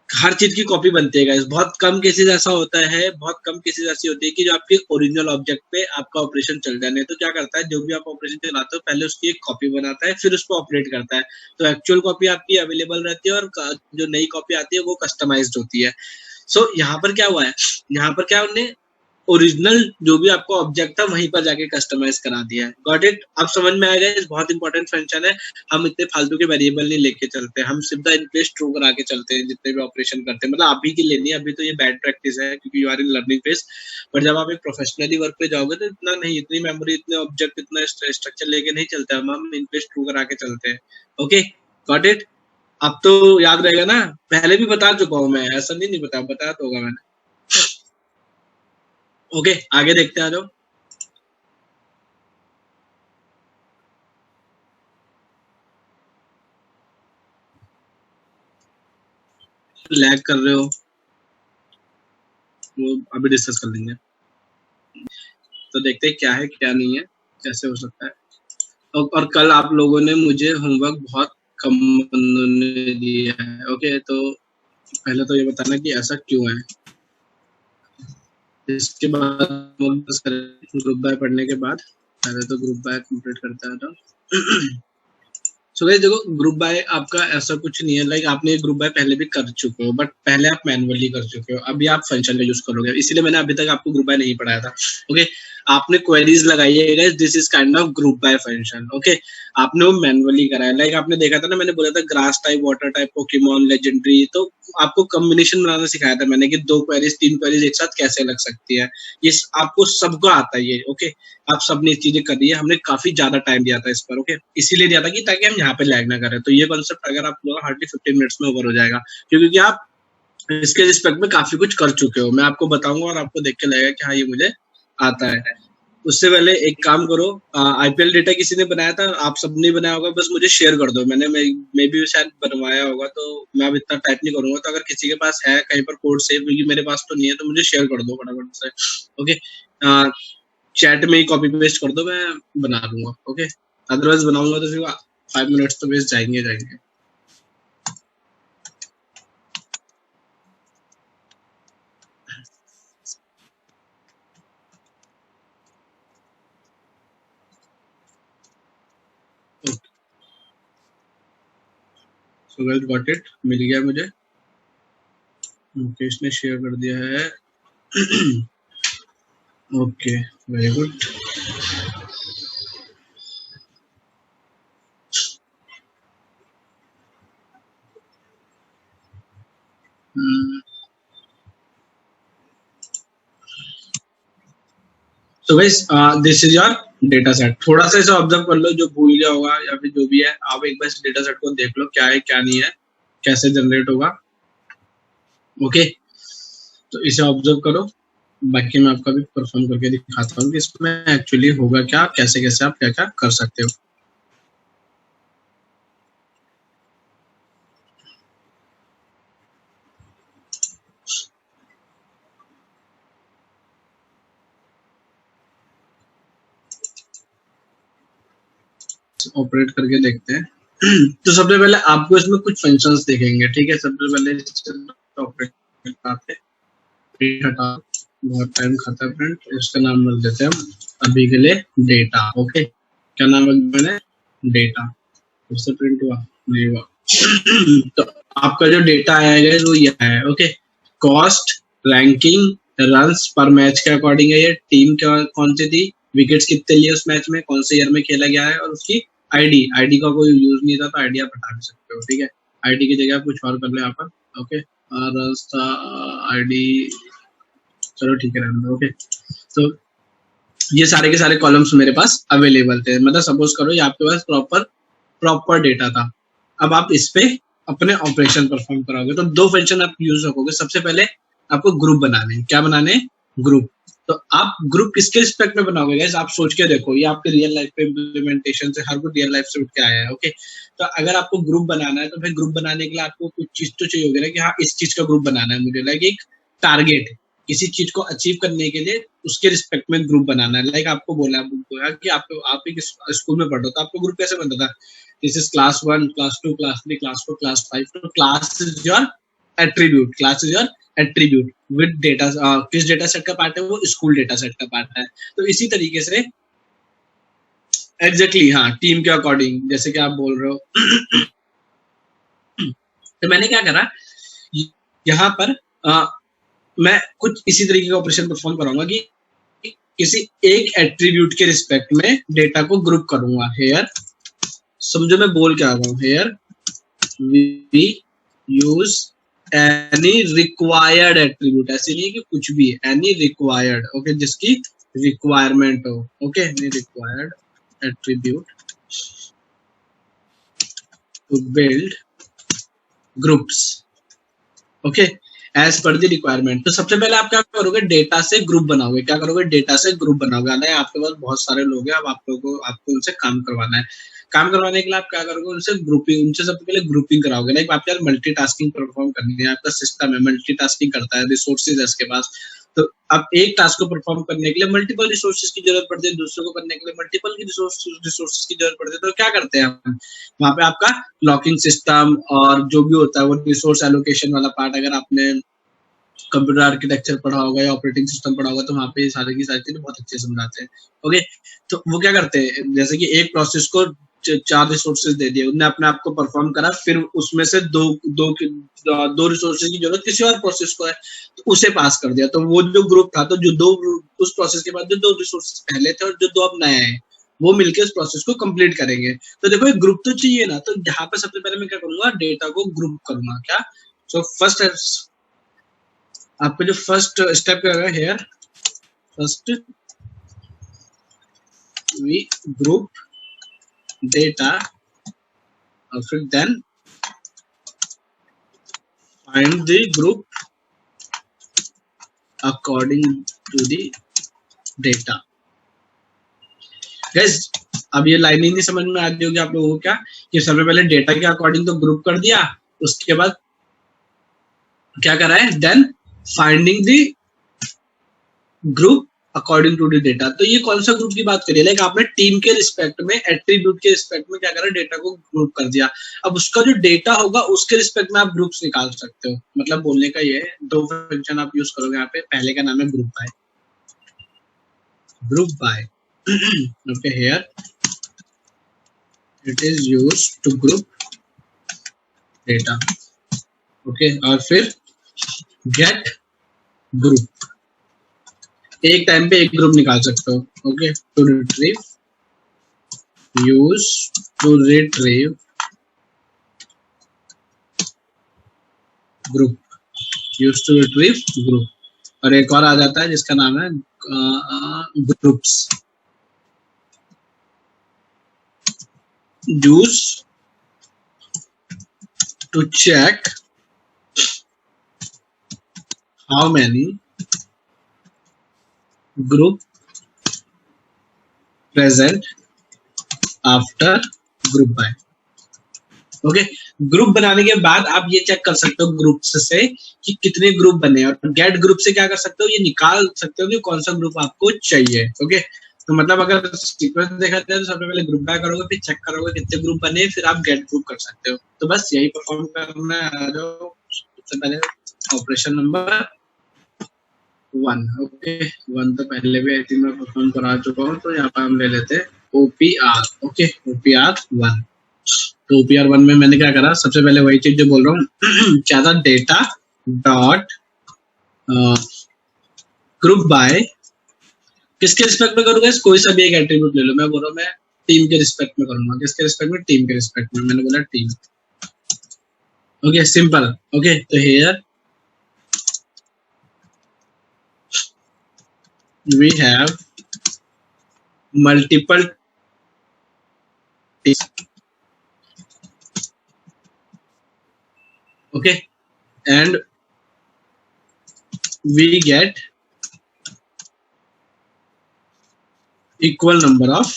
हर चीज की कॉपी बनती है गाइस। बहुत कम केसेस ऐसा होता है, बहुत कम केसेस ऐसी होती है कि जो आपके ओरिजिनल ऑब्जेक्ट पे आपका ऑपरेशन चल जाए। नहीं तो क्या करता है, जो भी आप ऑपरेशन चलाते हो पहले उसकी एक कॉपी बनाता है, फिर उसको ऑपरेट करता है। तो एक्चुअल कॉपी आपकी अवेलेबल रहती है और जो नई कॉपी आती है वो कस्टमाइज्ड होती है। सो यहाँ पर क्या हुआ है, यहाँ पर क्या उन्होंने ओरिजिनल जो भी आपको ऑब्जेक्ट था वहीं पर जाके कस्टमाइज करा दिया है। Got it? अब समझ में आएगा, बहुत इंपॉर्टेंट फंक्शन है। हम इतने फालतू के वेरिएबल नहीं लेके चलते, हम सीधा इन प्लेस ट्रू करा के चलते हैं जितने भी ऑपरेशन करते हैं। मतलब अभी की लेनी है, अभी तो ये बैड प्रैक्टिस है क्योंकि you are in learning phase. But जब आप एक प्रोफेशनली वर्क पे जाओगे तो इतना नहीं, इतनी मेमोरी, इतने ऑब्जेक्ट, इतना स्ट्रक्चर लेके नहीं चलते हम इन प्लेस ट्रू करा के चलते हैं। Okay, got it? अब तो याद रहेगा ना, पहले भी बता चुका हूँ मैं, ऐसा नहीं बताया तो होगा मैंने। ओके, आगे देखते हैं, आ जाओ। लैग कर रहे हो वो अभी डिस्कस कर लेंगे। तो देखते हैं क्या है क्या नहीं है, कैसे हो सकता है। और कल आप लोगों ने मुझे होमवर्क बहुत कम बंदों ने दिया है। ओके, तो पहले तो ये बताना कि ऐसा क्यों है। इसके बाद ग्रुप बाय पढ़ने के बाद पहले तो ग्रुप बाय कंप्लीट करता है। तो सो गाइस देखो, ग्रुप बाय आपका ऐसा कुछ नहीं है, लाइक आपने ग्रुप बाय पहले भी कर चुके हो, बट पहले आप मैनुअली कर चुके हो, अभी आप फंक्शन का यूज करोगे, इसीलिए मैंने अभी तक आपको ग्रुप बाय नहीं पढ़ाया था। ओके, आपने क्वेरीज लगाई है guys, this is kind of group by function. Okay, आपने वो मैनुअली कराया, लाइक आपने देखा था ना, मैंने बोला था grass type, water type, Pokemon, legendary, तो आपको कॉम्बिनेशन बनाना सिखाया था मैंने कि 2 क्वेरीज 3 क्वेरीज एक साथ कैसे लग सकती है। ये आपको सबको आता है ये। ओके, आप सबने चीजें करी है, हमने काफी ज्यादा टाइम दिया था इस पर। ओके, इसीलिए दिया था कि ताकि हम यहाँ पे लैग ना करें। तो ये कॉन्सेप्ट अगर आप लोग हार्डली 15 मिनट्स में ओवर हो जाएगा, क्योंकि आप इसके रिस्पेक्ट में काफी कुछ कर चुके हो। मैं आपको बताऊंगा और आपको देख के लगेगा कि हाँ ये मुझे आता है। उससे पहले एक काम करो, आईपीएल डेटा किसी ने बनाया था, आप सबने बनाया होगा, बस मुझे शेयर कर दो। मैं भी शायद बनवाया होगा, तो मैं अब इतना टाइप नहीं करूंगा। तो अगर किसी के पास है कहीं पर कोड सेव, क्योंकि मेरे पास तो नहीं है, तो मुझे शेयर कर दो फटाफट से। ओके, चैट में ही कॉपी पेस्ट कर दो, मैं बना दूंगा। ओके, अदरवाइज बनाऊंगा तो फिर 5 मिनट्स तो वेस्ट जाएंगे। सो गाइस गॉट इट, मिल गया मुझे। मुकेश ने शेयर कर दिया है। Okay, very good. तो guys this is your data set. थोड़ा सा इसे ऑब्जर्व कर लो, जो भूल गया होगा या फिर जो भी है, आप एक बार डेटा सेट को देख लो, क्या है क्या नहीं है, कैसे जनरेट होगा। ओके, तो इसे ऑब्जर्व करो, बाकी मैं आपका भी परफॉर्म करके दिखाता हूँ कि इसमें एक्चुअली होगा क्या, कैसे कैसे आप क्या क्या कर सकते हो। ऑपरेट करके देखते हैं। तो सबसे पहले आपको इसमें कुछ फंक्शंस देखेंगे, ठीक है। सबसे पहले ऑपरेट आते हटा, बहुत टाइम खाता है फ्रेंड, इसका नाम रख देते हैं हम अभी के लिए डेटा। ओके, क्या नाम रख मैंने, डेटा। उससे प्रिंट हुआ नहीं हुआ। तो आपका जो डेटा आएगा वो ये है। ओके, कॉस्ट, रैंकिंग, रन्स पर मैच के अकॉर्डिंग है ये, टीम कौन सी थी, विकेट्स कितने लिए उस मैच में, कौन से ईयर में खेला गया है, और उसकी आईडी। आईडी का कोई यूज नहीं था, तो आईडी आप हटा सकते हो, ठीक है। आईडी की जगह कुछ और कर लो यहाँ पर। ओके, आईडी, चलो ठीक है रहने दो। ओके, तो ये सारे के सारे कॉलम्स मेरे पास अवेलेबल थे। मतलब सपोज करो ये आपके पास प्रॉपर डेटा था। अब आप इस पे अपने ऑपरेशन परफॉर्म कराओगे, तो 2 फंक्शन आप यूज रखोगे। सबसे पहले आपको ग्रुप बनाने, क्या बनाने, ग्रुप। तो आप ग्रुप किसके रिस्पेक्ट में बनाओगे गाइस, आप सोच के देखो, ये आपके रियल लाइफ पे इम्प्लीमेंटेशन से हर कोई रियल लाइफ से उठ के आया है। ओके, तो अगर आपको ग्रुप बनाना है, तो फिर ग्रुप बनाने के लिए आपको कुछ चीज तो चाहिए होगी ना, कि हाँ इस चीज का ग्रुप बनाना है मुझे, लाइक एक टारगेट, किसी चीज को अचीव करने के लिए उसके रिस्पेक्ट में ग्रुप बनाना है। लाइक आपको बोला कि आप एक स्कूल में पढ़ रहे हो, तो आपको ग्रुप कैसे बनता था, this is class 1, class 2, class 3, class 4, class 5। तो class is your attribute, class is your attribute with data. किस डेटा सेट का पार्ट है वो, स्कूल डेटा सेट का पार्ट है। तो इसी तरीके से एग्जैक्टली हाँ, टीम के अकॉर्डिंग, जैसे कि आप बोल रहे हो। तो मैंने क्या करा यहाँ पर, मैं कुछ इसी तरीके का ऑपरेशन परफॉर्म कराऊंगा कि किसी एक एट्रीब्यूट के रिस्पेक्ट में डेटा को ग्रुप करूंगा। हेयर, समझो मैं बोल क्या रहा हूँ, here we use any required attribute, ऐसे नहीं है कि कुछ भी, एनी रिक्वायर्ड, ओके, जिसकी रिक्वायरमेंट हो। Okay, any required attribute to build groups. Okay, as per the requirement. तो सबसे पहले आप क्या करोगे, डेटा से ग्रुप बनाओगे। क्या करोगे, डेटा से ग्रुप बनाओगे। यानी आपके पास बहुत सारे लोग हैं, अब आप लोगों को आपको उनसे काम करवाना है। काम करवाने के लिए आप क्या करोगे, उनसे ग्रुपिंग, उनसे सबसे पहले ग्रुपिंग कराओगे। लाइक आपके पास मल्टीटास्किंग परफॉर्म करनी है, आपका सिस्टम है मल्टीटास्किंग करता है, रिसोर्सेज है इसके पास। तो अब एक टास्क को परफॉर्म करने के लिए मल्टीपल रिसोर्सेज की जरूरत पड़ती है, दूसरे को करने के लिए मल्टीपल की रिसोर्सेज की जरूरत पड़ती है। तो क्या करते हैं हम, वहां पे आपका लॉकिंग सिस्टम और जो भी होता है वो रिसोर्स एलोकेशन वाला पार्ट, अगर आपने कंप्यूटर आर्किटेक्चर पढ़ा होगा या ऑपरेटिंग सिस्टम पढ़ा होगा तो वहाँ पे सारी की सारी चीजें बहुत अच्छे से समझाते हैं। ओके, तो वो क्या करते हैं, जैसे कि एक प्रोसेस को 4 रिसोर्सेज दे दिए, उन्होंने अपने आप को परफॉर्म करा, फिर उसमें से दो रिसोर्सेज की जरूरत किसी और प्रोसेस को है, तो उसे पास कर दिया। तो वो जो ग्रुप था, तो जो दो, उस प्रोसेस के बाद जो 2 रिसोर्सेज पहले थे और जो 2 अब नए हैं, वो मिलकर उस प्रोसेस को कंप्लीट करेंगे। तो देखो एक ग्रुप तो चाहिए ना, तो यहाँ पे सबसे पहले मैं क्या करूंगा, डेटा को ग्रुप करूंगा। क्या, सो फर्स्ट आपका जो फर्स्ट स्टेप क्या है, here first we group data और फिर then find the group according to the data. Guys अब ये लाइन ही नहीं समझ में आती होगी आप लोगों को क्या, कि सबसे पहले डेटा के अकॉर्डिंग तो ग्रुप कर दिया, उसके बाद क्या करा है, then finding the group according to the data. तो ये कौन सा ग्रुप की बात करिए, लाइक आपने टीम के रिस्पेक्ट में, एट्रीब्यूट के रिस्पेक्ट में क्या करा, डेटा को ग्रुप कर दिया। अब उसका जो डेटा होगा उसके रिस्पेक्ट में आप ग्रुप्स निकाल सकते हो। मतलब बोलने का ये है, 2 फंक्शन आप यूज करोगे यहाँ पे। पहले का नाम है group by, group by okay, here it is used to group data. Okay, और फिर गेट ग्रुप, एक टाइम पे एक ग्रुप निकाल सकते हो। Okay, to retrieve, use to retrieve group, use to retrieve group. और एक और आ जाता है जिसका नाम है groups, use to check how many group present after group by. Okay, group बनाने के बाद आप ये चेक कर सकते हो ग्रुप से कि कितने ग्रुप बने, और गेट ग्रुप से क्या कर सकते हो, ये निकाल सकते हो कि कौन सा ग्रुप आपको चाहिए। ओके, तो मतलब अगर सीक्वेंस देखा जाए तो सबसे पहले ग्रुप बाय करोगे, फिर चेक करोगे कितने ग्रुप बने, फिर आप गेट ग्रुप कर सकते हो। तो बस यही परफॉर्म करना है। सबसे पहले ऑपरेशन नंबर 1। ओके, 1 तो पहले भी आई थिंक मैं परफॉर्म करा चुका हूँ, तो यहाँ पर हम ले लेते हैं OPR। Okay, OPR 1। तो OPR 1 में मैंने क्या करा, सबसे पहले वही चीज जो बोल रहा हूँ क्या था, डेटा डॉट ग्रुप बाय, किसके रिस्पेक्ट में करूंगा, कोई सा भी एक एट्रीब्यूट ले लो। मैं बोल रहा हूँ मैं टीम के रिस्पेक्ट में करूंगा। किसके रिस्पेक्ट में, टीम के रिस्पेक्ट में। मैंने बोला टीम। Okay, simple. ओके, तो here we have multiple teams. Okay, and we get equal number of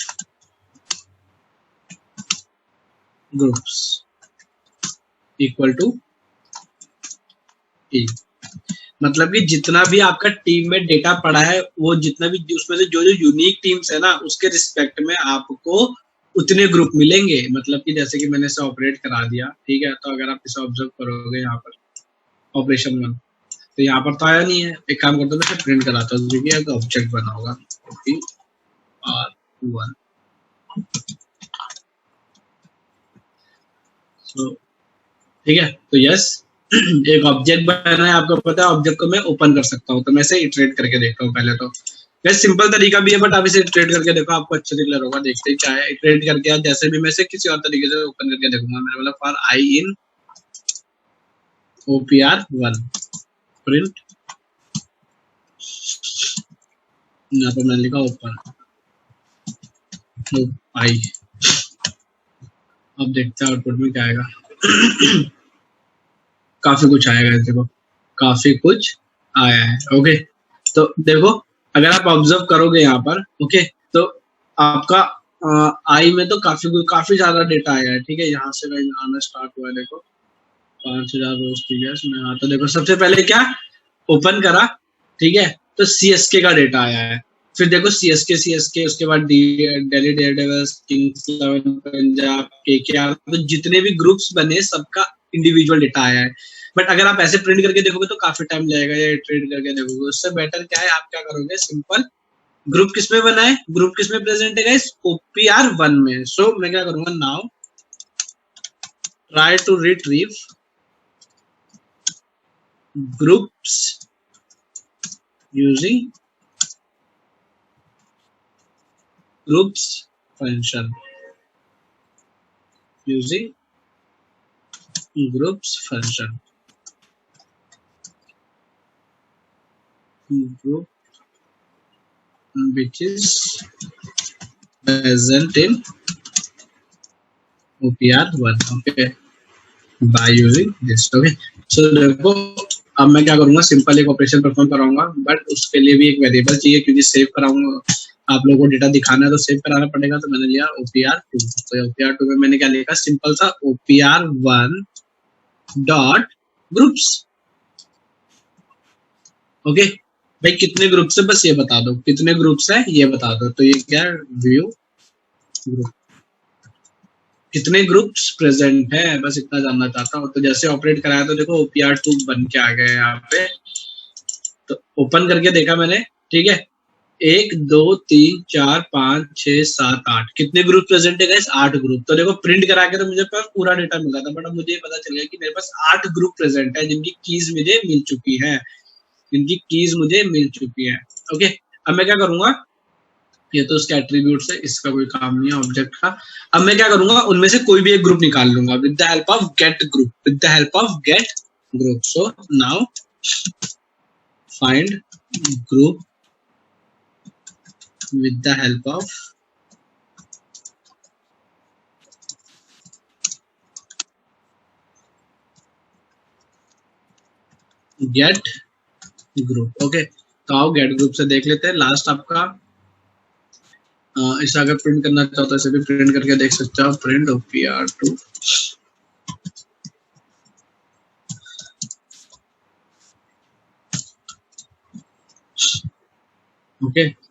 groups equal to T। मतलब कि जितना भी आपका टीम में डेटा पड़ा है, वो जितना भी उसमें से जो जो यूनिक टीम्स है ना, उसके रिस्पेक्ट में आपको उतने ग्रुप मिलेंगे। मतलब कि जैसे कि मैंने इसे ऑपरेट करा दिया, ठीक है, तो अगर आप इसे ऑब्जर्व करोगे यहाँ पर ऑपरेशन 1, तो यहाँ पर तो आया नहीं है। एक काम करता हूँ, मैं प्रिंट कराता हूँ, जो कि ऑब्जेक्ट बना होगा OPR1। ठीक है, तो यस एक ऑब्जेक्ट बना है, आपको पता है ऑब्जेक्ट को मैं ओपन कर सकता हूँ। तो मैं इसे इटरेट करके देखता हूँ पहले तो। वैसे सिंपल तरीका भी है, बट आप इसे इटरेट करके देखो, आपको अच्छा क्लियर होगा। देखते हैं क्या है इटरेट करके। जैसे भी मैं इसे किसी और तरीके से ओपन करके देखूंगा। मैंने बोला for I in OPR1 print, यहाँ पर मैंने लिखा ओपन आई। अब देखते हैं आउटपुट में क्या आएगा। काफी कुछ आएगा, देखो काफी कुछ आया है। ओके, तो देखो अगर आप ऑब्जर्व करोगे यहाँ पर, ओके, तो आपका आई में तो काफी ज्यादा डेटा आया है, ठीक है। यहाँ से मैं आना स्टार्ट हुआ है, देखो 5000 रोज थी गैस में। हाँ, तो देखो सबसे पहले क्या ओपन करा, ठीक है, तो सीएसके का डेटा आया है। फिर देखो सीएसके, उसके बाद Delhi Daredevils, Kings eleven Punjab, KKR, तो जितने भी ग्रुप्स बने सबका इंडिविजुअल डेटा आया है। बट अगर आप ऐसे प्रिंट करके देखोगे तो काफी टाइम लगेगा, या ट्रेड करके देखोगे। उससे बेटर क्या है, आप क्या करोगे, सिंपल ग्रुप किस में बना है, ग्रुप किस में प्रेजेंट है गाइस, OPR1 में। सो मैं क्या करूंगा, now try to retrieve groups using groups function, using groups function, group which is present in OPR1, okay, by using this, okay। so देखो अब मैं क्या करूंगा, सिंपल एक ऑपरेशन परफॉर्म कराऊंगा, बट उसके लिए भी एक वेरिएबल चाहिए, क्योंकि सेव कराऊंगा, आप लोगों को डेटा दिखाना है तो सेव कराना पड़ेगा। तो मैंने लिया OPR2। तो OPR2 में मैंने क्या लिखा, सिंपल सा OPR1 डॉट ग्रुप्स। ओके भाई, कितने ग्रुप्स है बस ये बता दो, कितने ग्रुप्स है ये बता दो। तो ये क्या है, व्यू ग्रुप, कितने ग्रुप्स प्रेजेंट है, बस इतना जानना चाहता हूँ। तो जैसे ऑपरेट कराया तो देखो OPR2 बन के आ गया यहाँ पे। तो ओपन करके देखा मैंने, ठीक है, 1 2 3 4 5 6 7 8, कितने ग्रुप प्रेजेंट है गाइस, 8 ग्रुप। तो देखो प्रिंट करा के तो मुझे पास पूरा डेटा मिल रहा था, बट अब मुझे पता चल गया कि मेरे पास 8 ग्रुप प्रेजेंट है, जिनकी कीज मुझे मिल चुकी है, ओके। अब मैं क्या करूंगा, ये तो उसके एट्रीब्यूट्स है, इसका कोई काम नहीं है ऑब्जेक्ट का। अब मैं क्या करूंगा, उनमें से कोई भी एक ग्रुप निकाल लूंगा with the help of get group, so now find group with the help of get group, okay. तो आओ गेट ग्रुप से देख लेते हैं लास्ट आपका। इसे अगर प्रिंट करना चाहो तो इसे भी प्रिंट करके देख सकते हो, प्रिंट OPR2। ओके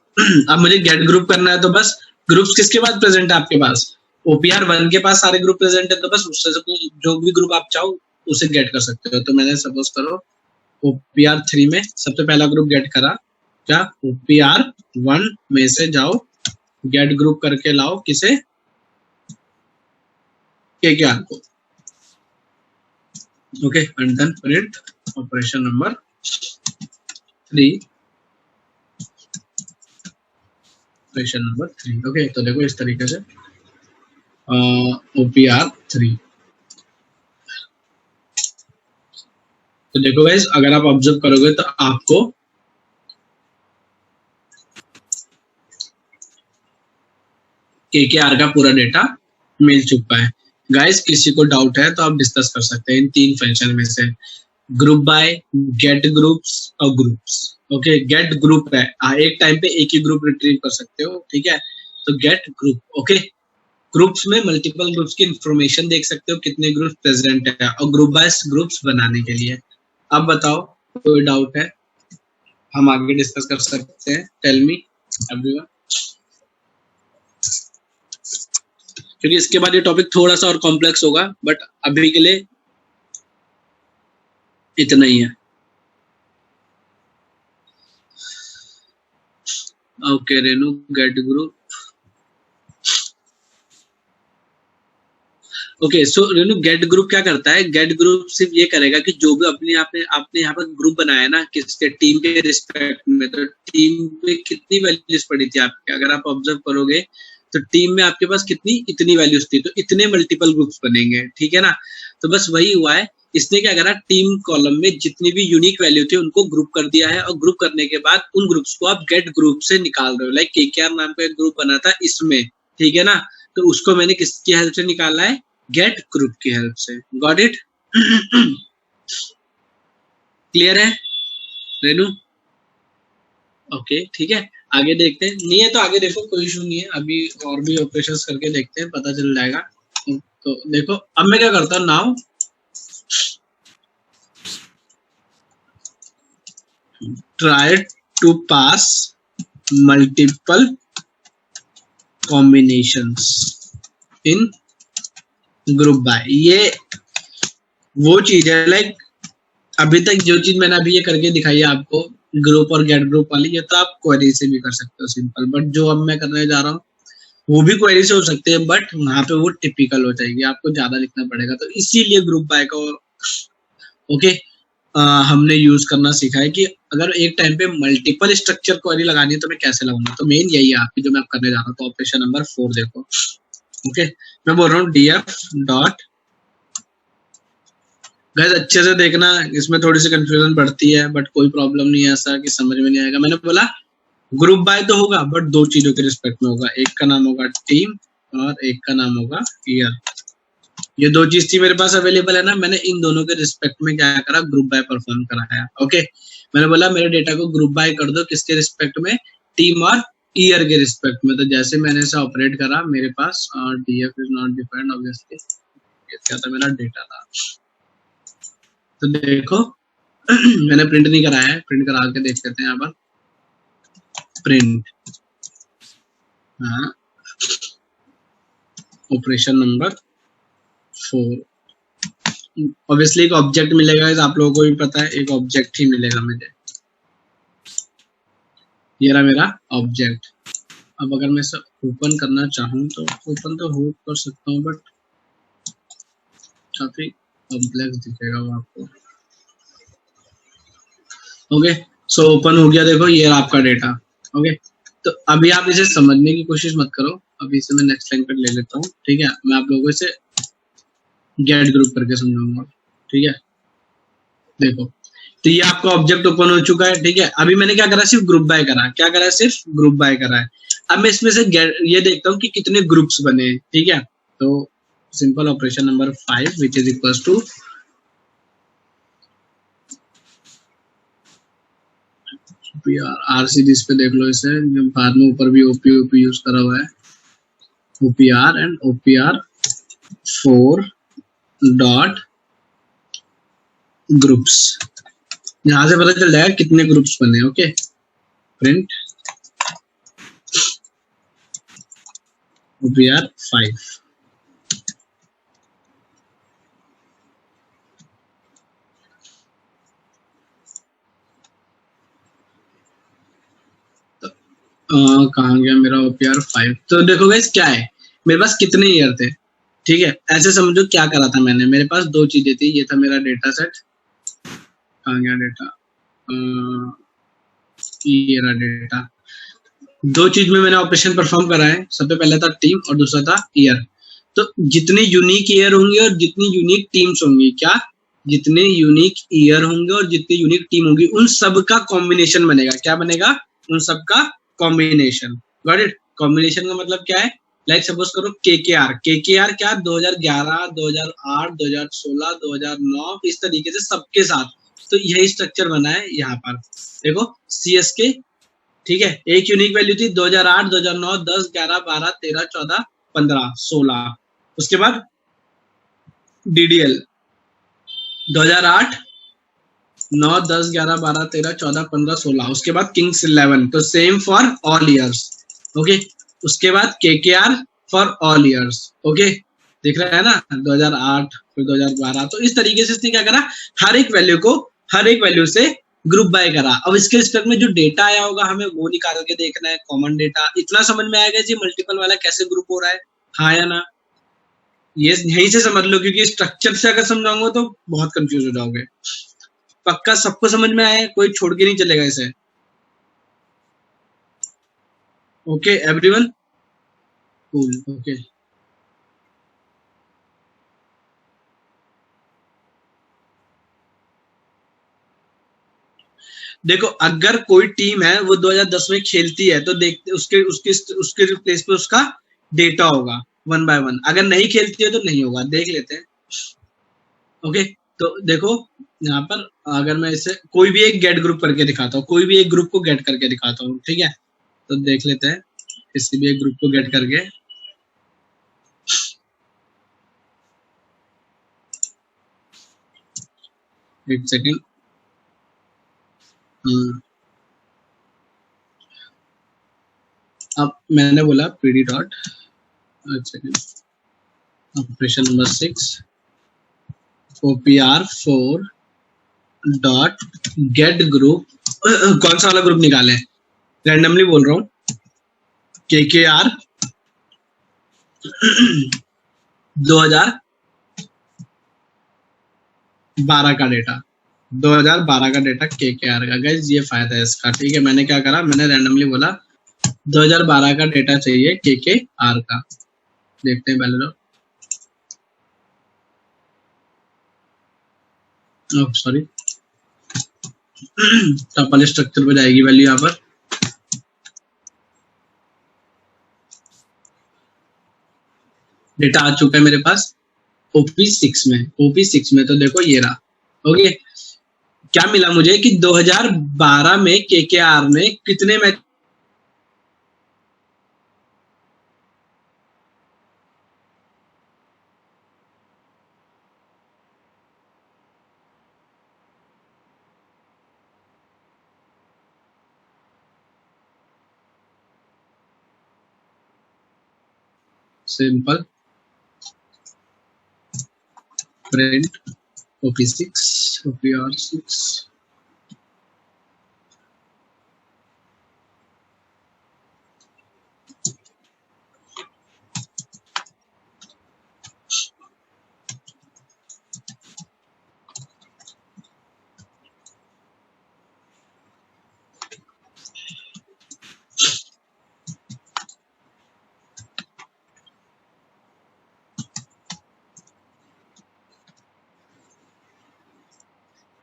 अब मुझे गेट ग्रुप करना है, तो बस ग्रुप्स किसके बाद प्रेजेंट है आपके पास, OPR1 के पास सारे ग्रुप प्रेजेंट है, तो बस उससे जो भी ग्रुप आप चाहो उसे गेट कर सकते हो। तो मैंने सपोज करो OPR3 में सबसे पहला ग्रुप गेट करा, क्या OPR1 में से जाओ गेट ग्रुप करके लाओ, किसे, KKR को, okay. And then print operation number 3, operation number 3, okay. तो देखो इस तरीके से OPR3। तो देखो गाइस, अगर आप ऑब्जर्व करोगे तो आपको KKR का पूरा डेटा मिल चुका है। गाइस किसी को डाउट है तो आप डिस्कस कर सकते हैं इन 3 फंक्शन में से, ग्रुप बाय, गेट ग्रुप्स और ग्रुप्स, ओके। गेट ग्रुप है, एक टाइम पे एक ही ग्रुप रिट्रीव कर सकते हो, ठीक है। तो गेट ग्रुप, ओके। ग्रुप्स में मल्टीपल ग्रुप्स की इंफॉर्मेशन देख सकते हो, कितने ग्रुप्स प्रेजेंट है, और ग्रुप बाय ग्रुप्स बनाने के लिए। अब बताओ कोई डाउट है, हम आगे डिस्कस कर सकते हैं, टेल मी एवरीवन, क्योंकि इसके बाद ये टॉपिक थोड़ा सा और कॉम्प्लेक्स होगा, बट अभी के लिए इतना ही है। Okay Renu, get group, okay. So Renu get group क्या करता है, गेट ग्रुप सिर्फ ये करेगा कि जो भी अपने आपने यहाँ पर ग्रुप बनाया ना किसके, टीम के रिस्पेक्ट में, तो टीम पे कितनी वैल्यूज पड़ी थी आपके, अगर आप ऑब्जर्व करोगे तो टीम में आपके पास कितनी, इतनी वैल्यूज थी, तो इतने मल्टीपल ग्रुप्स बनेंगे, ठीक है ना। तो बस वही हुआ है, इसने क्या करा, टीम कॉलम में जितनी भी यूनिक वैल्यू थी उनको ग्रुप कर दिया है, और ग्रुप करने के बाद उन ग्रुप्स को आप गेट ग्रुप से निकाल रहे हो। लाइक KKR नाम का एक ग्रुप बना था इसमें, ठीक है ना, तो उसको मैंने किसकी हेल्प से निकाला है, गेट ग्रुप की हेल्प से। Got it? क्लियर है रेनू? ओके ठीक है, आगे देखते हैं। नहीं है तो आगे देखो, कोई इशू नहीं है, अभी और भी ऑपरेशंस करके देखते हैं, पता चल जाएगा। तो देखो अब मैं क्या करता हूँ, now try to pass multiple combinations in group by. ये वो चीज है, लाइक अभी तक जो चीज मैंने अभी ये करके दिखाई है आपको, ग्रुप और गेट ग्रुप वाली, ये तो आप क्वेरी से भी कर सकते हो सिंपल, बट जो अब मैं करने जा रहा हूँ वो भी क्वेरी से हो सकते हैं, बट वहां पे वो टिपिकल हो जाएगी, आपको ज्यादा लिखना पड़ेगा। तो इसीलिए ग्रुप बाय को ओके हमने यूज करना सीखा है कि अगर एक टाइम पे मल्टीपल स्ट्रक्चर क्वेरी लगानी है तो मैं कैसे लगाऊंगा। तो मेन यही है आपकी जो मैं करने जा रहा हूँ। तो ऑपरेशन नंबर 4 देखो, ओके मैं बोल रहा हूँ df डॉट, गाइस अच्छे से देखना, इसमें थोड़ी सी कंफ्यूजन बढ़ती है, बट कोई प्रॉब्लम नहीं है ऐसा कि समझ में नहीं आएगा। मैंने बोला ग्रुप बाय तो होगा, बट दो चीजों के रिस्पेक्ट में होगा, एक का नाम होगा टीम और एक का नाम होगा ईयर। ये दो चीज थी मेरे पास अवेलेबल है ना, मैंने इन दोनों के रिस्पेक्ट में क्या करा, ग्रुप बाय परफॉर्म कराया। ओके मैंने बोला मेरे डेटा को ग्रुप बाय कर दो, किसके रिस्पेक्ट में, टीम और ईयर के रिस्पेक्ट में। तो जैसे मैंने इसे ऑपरेट करा, मेरे पास df is not defined obviously, क्या था मेरा डेटा था। तो देखो मैंने प्रिंट नहीं कराया है, प्रिंट करा के देख लेते हैं यहाँ पर, प्रिंट हाँ ऑपरेशन नंबर 4। ऑब्वियसली एक ऑब्जेक्ट मिलेगा, आप लोगों को भी पता है, एक ऑब्जेक्ट ही मिलेगा मुझे, ये रहा मेरा ऑब्जेक्ट। अब अगर मैं इसे ओपन करना चाहूँ तो ओपन तो हो कर सकता हूँ, बट काफी कॉम्प्लेक्स दिखेगा वो आपको। ओके सो ओपन हो गया, देखो ये आपका डेटा। ओके तो अभी आप इसे समझने की कोशिश मत करो, अभी इसे मैं नेक्स्ट लाइन पर ले लेता हूँ, ठीक है। मैं आप लोगों को इसे गेट ग्रुप करके समझाऊंगा, ठीक है। देखो तो ये आपका ऑब्जेक्ट ओपन हो चुका है, ठीक है। अभी मैंने क्या करा, सिर्फ ग्रुप बाय करा, क्या करा है, सिर्फ ग्रुप बाय करा है। अब मैं इसमें से ये देखता हूँ कि कितने ग्रुप्स बने हैं, ठीक है। तो simple operation number 5 which is equal to आरसीडीज पे देख लो इसे, बाद में ऊपर भी ओपी यूज करा हुआ है, OPR and OPR 4 dot groups. यहां से पता चल जाएगा कितने ग्रुप्स बने। Okay print OPR 5। कहाँ गया मेरा OPR 5। तो देखो गाइस क्या है, मेरे पास कितने ईयर थे, ठीक है। ऐसे समझो क्या करा था मैंने, मेरे पास दो चीजें थी, ये था मेरा डेटा सेट, कहाँ गया डेटा, ये रहा डेटा। दो चीज में मैंने ऑपरेशन परफॉर्म करा है, सबसे पहले था टीम और दूसरा था ईयर। तो जितने यूनिक ईयर होंगे और जितनी यूनिक टीम्स होंगी, क्या, जितने यूनिक ईयर होंगे और जितनी यूनिक टीम होगी, उन सब का कॉम्बिनेशन बनेगा। क्या बनेगा, उन सब का कॉम्बिनेशन। Got it. कॉम्बिनेशन का मतलब क्या है, लाइक सपोज करो केकेआर क्या 2011, 2008, 2016, 2009 इस तरीके से सबके साथ। तो यही स्ट्रक्चर बना है यहाँ पर। देखो CSK, ठीक है, एक यूनिक वैल्यू थी 2008, 2009, 10, 11, 12, 13, 14, 15, 16। उसके बाद DDL 2008, 9, 10, 11, 12, 13, 14, 15, 16। उसके बाद किंग्स 11। तो same for all years. Okay उसके बाद KKR for all years. Okay दिख रहा है ना, 2008 फिर 2012। तो इस तरीके से इसने क्या करा, हर एक वैल्यू से ग्रुप बाय करा। अब इसके रिस्पेक्ट में जो डेटा आया होगा हमें वो निकाल के देखना है, कॉमन डेटा। इतना समझ में आएगा जी मल्टीपल वाला कैसे ग्रुप हो रहा है, हाँ या ना। ये यहीं से समझ लो, क्योंकि स्ट्रक्चर से अगर समझाऊंगा तो बहुत कंफ्यूज हो जाओगे। पक्का सबको समझ में आया, कोई छोड़ के नहीं चलेगा इसे। Okay everyone, cool. ओके देखो अगर कोई टीम है वो 2010 में खेलती है तो देखते उसके उसके उसके प्लेस पे उसका डेटा होगा 1 by 1। अगर नहीं खेलती है तो नहीं होगा, देख लेते हैं। ओके तो देखो यहाँ पर अगर मैं इसे कोई भी एक गेट ग्रुप करके दिखाता हूँ, कोई भी एक ग्रुप को गेट करके दिखाता हूँ, ठीक है। तो देख लेते हैं किसी भी एक ग्रुप को गेट करके। एक सेकेंड। अब मैंने बोला pd डॉट, एक second, operation number 6 opr4 dot gate group. कौन सा वाला ग्रुप निकाले, रैंडमली बोल रहा हूँ, KKR 2012 का डेटा, 2012 का डेटा KKR का। गाइस ये फायदा है इसका, ठीक है। मैंने क्या करा, मैंने रैंडमली बोला 2012 का डेटा चाहिए KKR का। देखते हैं पहले तो, सॉरी टपल स्ट्रक्चर पे जाएगी वैल्यू यहाँ पर। डेटा आ चुका है मेरे पास OP6 में, OP6 में। तो देखो ये रहा, ओके। क्या मिला मुझे कि 2012 में KKR ने कितने match simple print OP6 OPR6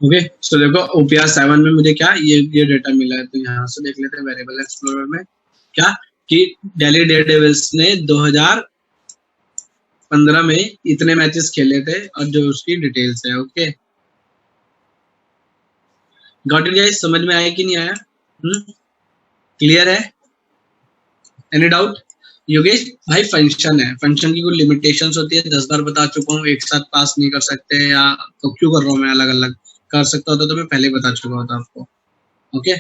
okay. So देखो OPR7 में मुझे क्या ये डेटा मिला है। तो यहाँ से देख लेते हैं वेरिएबल एक्सप्लोरर में क्या कि दिल्ली डेयरडेविल्स ने 2015 में इतने मैचेस खेले थे और जो उसकी डिटेल्स है। Okay, got it guys? समझ में आया कि नहीं आया? क्लियर है? Any doubt? योगेश भाई फंक्शन है, फंक्शन की कोई लिमिटेशंस होती है, 10 बार बता चुका हूँ। एक साथ पास नहीं कर सकते, या तो क्यों कर रहा हूँ मैं अलग अलग? कर सकता होता तो मैं पहले बता चुका होता आपको। ओके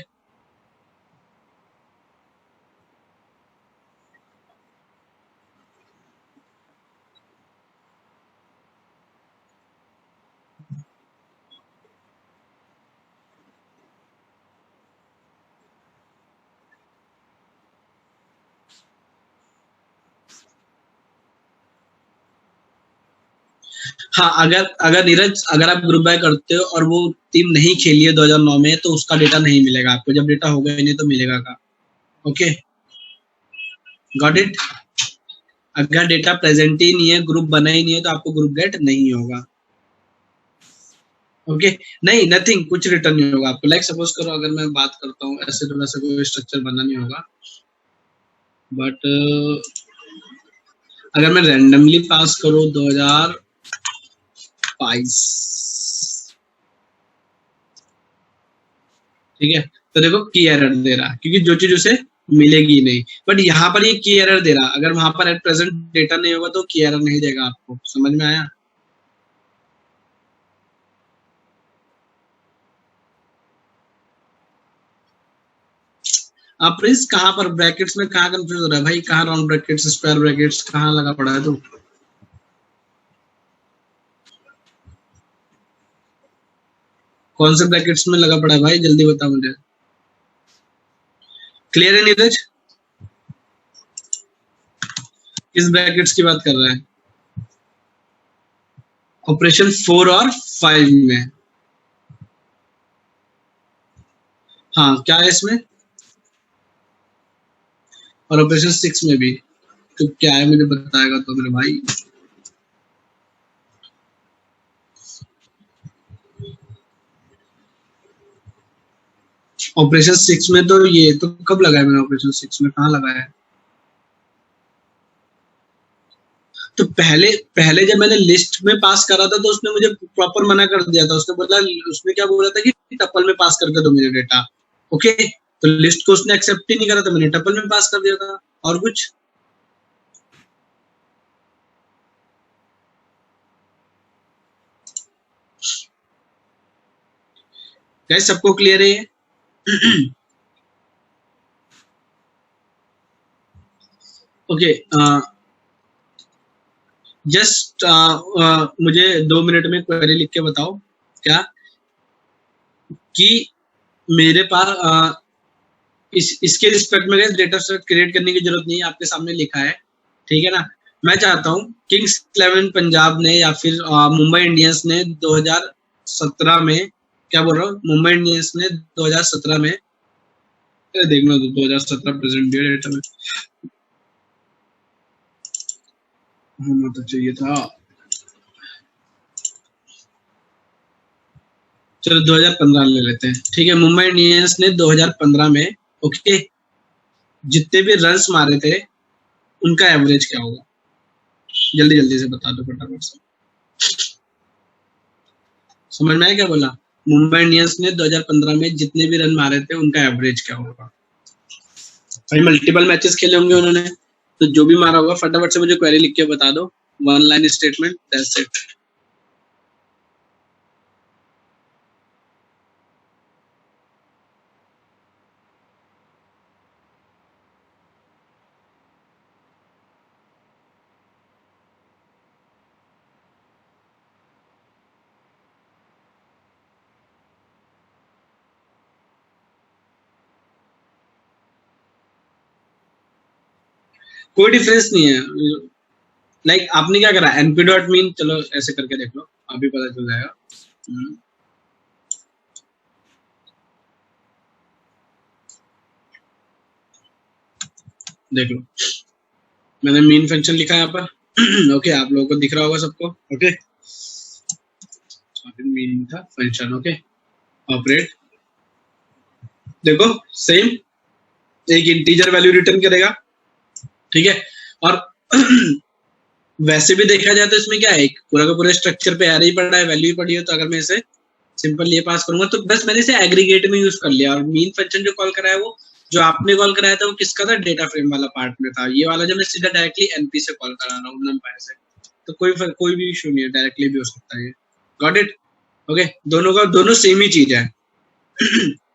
हाँ, अगर नीरज, अगर आप ग्रुप बाय करते हो और वो टीम नहीं खेली है 2009 में, तो उसका डेटा नहीं मिलेगा आपको। जब डेटा होगा ही नहीं तो मिलेगा का। Okay, got it? अगर डेटा प्रेजेंट ही नहीं है, ग्रुप बना ही नहीं है, तो आपको ग्रुप गेट नहीं होगा। ओके नहीं, नथिंग, कुछ रिटर्न नहीं होगा आपको। लाइक सपोज करो अगर मैं बात करता हूँ ऐसे, तो वैसे कोई स्ट्रक्चर बना नहीं होगा, बट अगर मैं रैंडमली पास करूँ 2022, ठीक है, तो देखो की एरर दे रहा, क्योंकि जो चीज उसे मिलेगी नहीं। बट यहाँ पर ये की एरर दे रहा, अगर वहां पर एट प्रेजेंट डेटा नहीं होगा तो की एरर नहीं देगा आपको। समझ में आया? आप प्लीज कहाँ पर ब्रैकेट्स में कहाँ कंफ्यूज हो रहा है भाई? कहाँ राउंड ब्रैकेट्स, स्क्वायर ब्रैकेट्स कहाँ लगा पड़ा है? तो कौन से ब्रैकेट्स में लगा पड़ा है भाई? जल्दी बता मुझे। क्लियर है नीरज? किस ब्रैकेट्स की बात कर रहा है? ऑपरेशन 4 और 5 में। हाँ, क्या है इसमें? और ऑपरेशन 6 में भी। तो क्या है मुझे बताएगा तो मेरे भाई। ऑपरेशन 6 में तो ये तो कब लगाया मैंने? ऑपरेशन 6 में कहाँ लगाया है? तो पहले जब मैंने लिस्ट में पास करा था तो उसने मुझे प्रॉपर मना कर दिया था। उसने क्या बोला था कि टपल में पास करके दो मुझे डेटा। ओके, तो लिस्ट को उसने एक्सेप्ट ही नहीं करा, तो मैंने टपल में पास कर दिया था। और कुछ क्या सबको क्लियर है? ओके, जस्ट मुझे 2 मिनट में क्वेरी लिख के बताओ क्या कि मेरे पास इसके रिस्पेक्ट में डेटा सेट क्रिएट करने की जरूरत नहीं है, आपके सामने लिखा है, ठीक है ना। मैं चाहता हूँ किंग्स 11 पंजाब ने या फिर मुंबई इंडियंस ने 2017 में, क्या बोल रहा हूँ, मुंबई इंडियंस ने 2017 में, देखना तो 2017 प्रेजेंट डेटा में होना तो चाहिए था। चलो 2015 ले लेते हैं, ठीक है। मुंबई इंडियंस ने 2015 में, ओके, जितने भी रन्स मारे थे उनका एवरेज क्या होगा? जल्दी जल्दी से बता दो फटाफट से। समझ में आया क्या बोला? मुंबई इंडियंस ने 2015 में जितने भी रन मारे थे उनका एवरेज क्या होगा? भाई मल्टीपल मैचेस खेले होंगे उन्होंने, तो जो भी मारा होगा फटाफट से मुझे क्वेरी लिख के बता दो। 1 लाइन स्टेटमेंट, दैट्स इट। कोई डिफरेंस नहीं है। लाइक आपने क्या करा, एनपी डॉट मीन, चलो ऐसे करके देख लो, अभी पता चल जाएगा। देख लो, मैंने मीन फंक्शन लिखा है यहाँ पर। ओके, आप लोगों को दिख रहा होगा सबको। ओके, मीन था फंक्शन। ओके, ऑपरेट, देखो सेम एक इंटीजर वैल्यू रिटर्न करेगा, ठीक है। और वैसे भी देखा जाए तो इसमें क्या है, एक पूरा का पूरा स्ट्रक्चर पे एरे ही पड़ा है, वैल्यू ही पड़ी है। तो अगर मैं इसे सिंपल ये पास करूंगा तो बस मैंने इसे एग्रीगेट में यूज कर लिया। और मीन फंक्शन जो कॉल कराया वो जो आपने कॉल कराया था वो किसका था? डेटा फ्रेम वाला पार्ट में था। ये वाला जो मैं सीधा डायरेक्टली एनपी से कॉल करा रहा हूँ, नंपाई से, तो कोई भी इशू नहीं है, डायरेक्टली भी हो सकता है। Got it? ओके, दोनों सेम ही चीज है।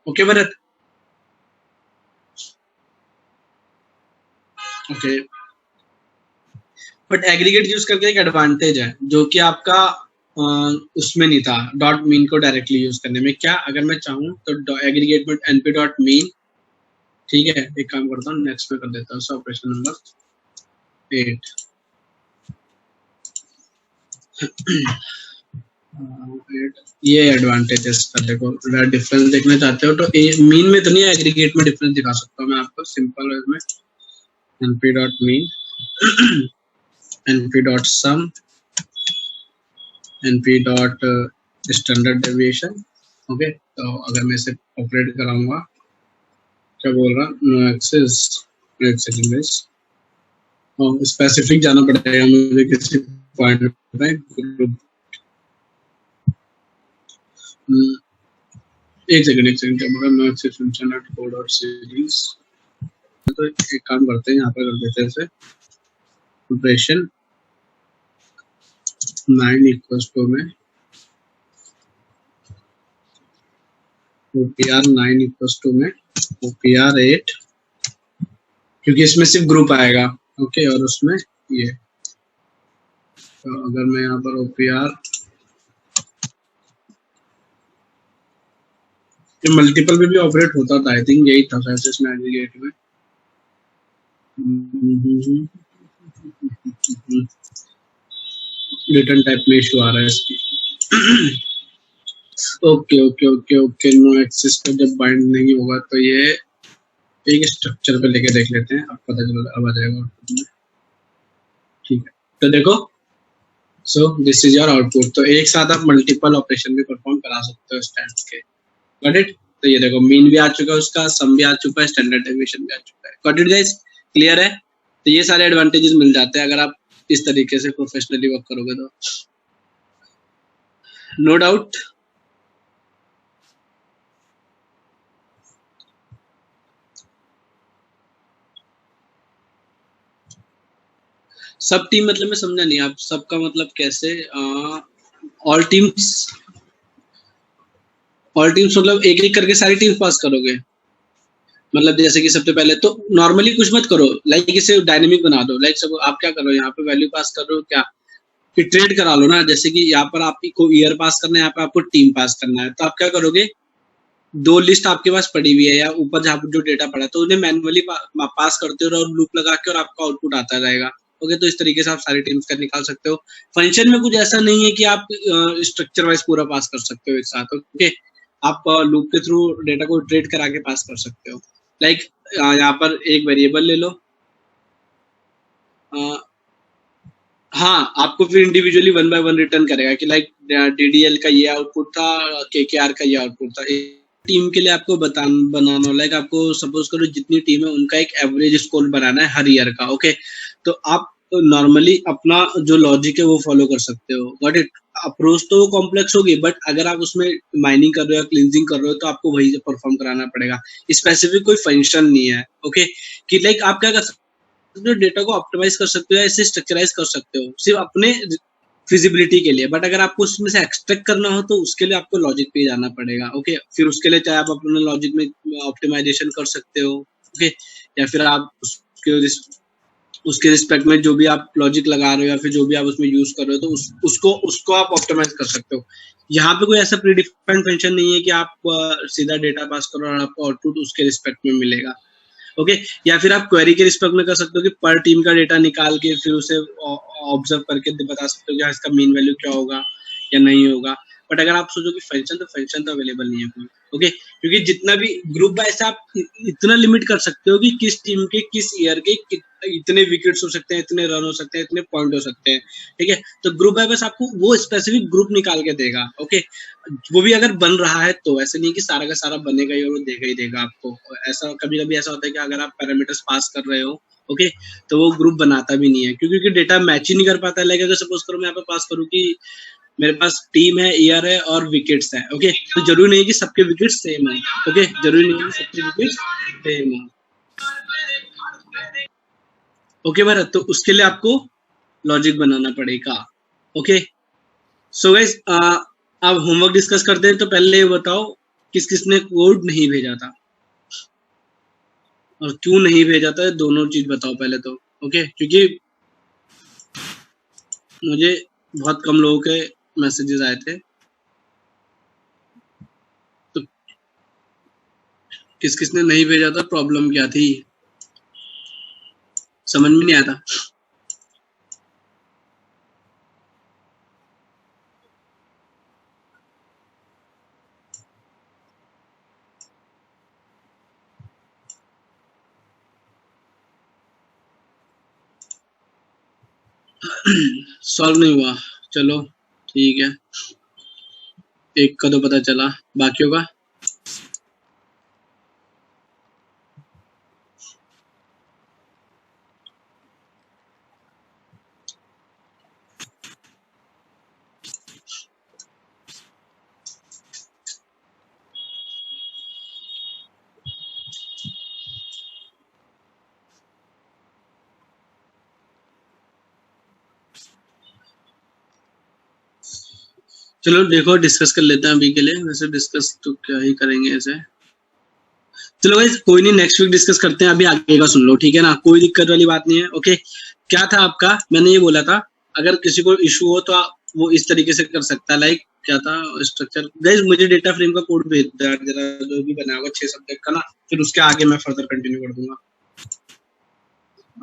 Okay Bharat? Okay, but aggregate use करके एक एडवांटेज है जो कि आपका उसमें नहीं था, डॉट मीन को डायरेक्टली यूज करने में। क्या, अगर मैं चाहूँ तो एग्रीगेट में एनपी डॉट मीन, ठीक है, एक काम करता हूँ, नेक्स्ट में कर देता हूँ ऑपरेशन नंबर 8। ये एडवांटेज है इसका। देखो, अगर डिफरेंस देखना चाहते हो तो मीन में तो नहीं, एग्रीगेट में डिफरेंस दिखा सकता हूँ मैं आपको सिंपल वे में। NP dot mean, np dot sum, np dot standard deviation। Okay, तो अगर मैं इसे ऑपरेट कराऊंगा, क्या बोल रहा, नो एक्सेस, एक सेकंड गाइस, स्पेसिफिक जाना पड़ेगा मुझे किसी पॉइंट पे, ग्रुप, एक सेकंड, क्या बोल रहा, no access function dot code dot series. तो एक काम करते हैं, यहाँ पे कर देते हैं इसे ऑपरेशन 9 इक्वल्स टू में OPR 9 इक्वल्स टू में OPR 8, क्योंकि इसमें सिर्फ ग्रुप आएगा। ओके, और उसमें ये, तो अगर मैं यहाँ पर OPR, ये मल्टीपल पे भी ऑपरेट होता था, आई थिंक यही था शायद इसमें एग्रीगेट में। रिटर्न टाइप में इशू आ रहा है इसकी। ओके, नो एक्सेस पे जब बाइंड नहीं होगा तो ये एक स्ट्रक्चर पे लेके देख लेते हैं, अब पता चल, अब आ जाएगा, ठीक है। तो देखो, so this is your output. तो एक साथ आप मल्टीपल ऑपरेशन भी परफॉर्म करा सकते हो स्टैट्स के। Got it? तो ये देखो, मीन भी आ चुका है उसका, सम भी आ चुका है, स्टैंडर्ड डेविएशन भी आ चुका है। Got it guys? क्लियर है? तो ये सारे एडवांटेजेस मिल जाते हैं अगर आप इस तरीके से प्रोफेशनली वर्क करोगे तो। No doubt. सब टीम मतलब मैं समझा नहीं, आप सबका मतलब कैसे? ऑल टीम्स, ऑल टीम्स मतलब एक एक करके सारी टीम्स पास करोगे? मतलब जैसे कि सबसे पहले तो नॉर्मली कुछ मत करो, लाइक इसे डायनेमिक बना दो। लाइक सब आप क्या करो, यहाँ पे वैल्यू पास कर रहे हो क्या, फिर ट्रेड करा लो ना। जैसे कि यहाँ पर आपको ईयर पास करना है, यहाँ पे आपको टीम पास करना है, तो आप क्या करोगे, दो लिस्ट आपके पास पड़ी हुई है या ऊपर जहाँ जो डेटा पड़ा है, तो उन्हें मैनुअली पास करते हो और लूप लगा के, और आपका आउटपुट आता जाएगा। ओके, तो इस तरीके से आप सारी टीम्स का निकाल सकते हो। फंक्शन में कुछ ऐसा नहीं है कि आप स्ट्रक्चर वाइज पूरा पास कर सकते हो एक साथ। ओके, आप लूप के थ्रू डेटा को ट्रेड करा के पास कर सकते हो। लाइक यहाँ पर एक वेरिएबल ले लो, हाँ, आपको फिर इंडिविजुअली 1 बाय 1 रिटर्न करेगा कि लाइक डीडीएल का ये आउटपुट था, केकेआर का ये आउटपुट था। टीम के लिए आपको बनाना, लाइक आपको सपोज करो जितनी टीम है उनका एक एवरेज स्कोर बनाना है हर ईयर का। ओके, तो आप नॉर्मली अपना जो लॉजिक है वो फॉलो कर सकते हो, बट इट अप्रोच तो कॉम्प्लेक्स होगी, बट अगर आप उसमें माइनिंग कर रहे हो या क्लींजिंग कर रहे हो तो आपको वही परफॉर्म कराना पड़ेगा। स्पेसिफिक कोई फंक्शन नहीं है। ओके, कि लाइक आप क्या कर सकते हो, डेटा को ऑप्टिमाइज कर सकते हो या इसे स्ट्रक्चराइज कर सकते हो सिर्फ अपने फिजिबिलिटी के लिए, बट अगर आपको उसमें से एक्सट्रैक्ट करना हो तो उसके लिए आपको लॉजिक पे जाना पड़ेगा। ओके, फिर उसके लिए चाहे आप अपने लॉजिक में ऑप्टिमाइजेशन कर सकते हो। ओके, या फिर आप उसके रिस्पेक्ट में जो भी आप लॉजिक लगा रहे हो या फिर जो भी आप उसमें यूज कर रहे हो, तो उसको आप ऑप्टिमाइज कर सकते हो। यहाँ पे कोई ऐसा प्रीडिफाइंड फंक्शन नहीं है कि आप सीधा डेटा पास करो और आपको आउटपुट उसके रिस्पेक्ट में मिलेगा। ओके, या फिर आप क्वेरी के रिस्पेक्ट में कर सकते हो कि पर टीम का डेटा निकाल के फिर उसे ऑब्जर्व करके बता सकते हो कि इसका मीन वैल्यू क्या होगा या नहीं होगा। बट अगर आप सोचो कि फंक्शन तो अवेलेबल नहीं है कोई। ओके, क्योंकि जितना भी ग्रुप बाय से आप इतना लिमिट कर सकते हो कि किस टीम के किस ईयर के इतने विकेट्स हो सकते हैं, इतने रन हो सकते हैं, इतने पॉइंट हो सकते हैं। ठीक है, तो ग्रुप बाय बस आपको वो स्पेसिफिक ग्रुप निकाल के देगा। ओके, वो भी अगर बन रहा है तो, ऐसे नहीं कि सारा का सारा बनेगा ही और वो देगा ही देगा आपको। ऐसा कभी कभी ऐसा होता है कि अगर आप पैरामीटर्स पास कर रहे हो, ओके, तो वो ग्रुप बनाता भी नहीं है क्योंकि डेटा मैच ही नहीं कर पाता है। लाइक अगर सपोज करो मैं यहाँ पे पास करूँ कि मेरे पास टीम है, ईयर है और विकेट्स है। ओके, तो जरूरी नहीं कि सबके विकेट्स सेम है। ओके, जरूरी नहीं कि सबके विकेट्स सेम है। ओके भरत, तो उसके लिए आपको लॉजिक बनाना पड़ेगा। ओके, सो गाइस अब होमवर्क डिस्कस करते हैं। तो पहले ये बताओ किस किसने कोड नहीं भेजा था और क्यों नहीं भेजा था, दोनों चीज बताओ पहले तो। ओके, क्योंकि मुझे बहुत कम लोगों के मैसेजेस आए थे, तो किस किसने नहीं भेजा था, प्रॉब्लम क्या थी, समझ में नहीं आया था। सॉल्व नहीं हुआ, चलो ठीक है, एक का तो पता चला, बाकियों का चलो देखो डिस्कस कर लेते हैं अभी के लिए। वैसे डिस्कस तो क्या ही करेंगे ऐसे। चलो गाइस कोई नहीं, नेक्स्ट वीक डिस्कस करते हैं, अभी आगे का सुन लो, ठीक है ना, कोई दिक्कत वाली बात नहीं है। ओके, क्या था आपका, मैंने ये बोला था अगर किसी को इशू हो तो वो इस तरीके से कर सकता है। लाइक क्या था स्ट्रक्चर, गाइस मुझे डेटा फ्रेम का कोड भेज दो यार जरा, जो भी बना होगा 6 सब्जेक्ट का ना, फिर उसके आगे मैं फर्दर कंटिन्यू कर दूंगा।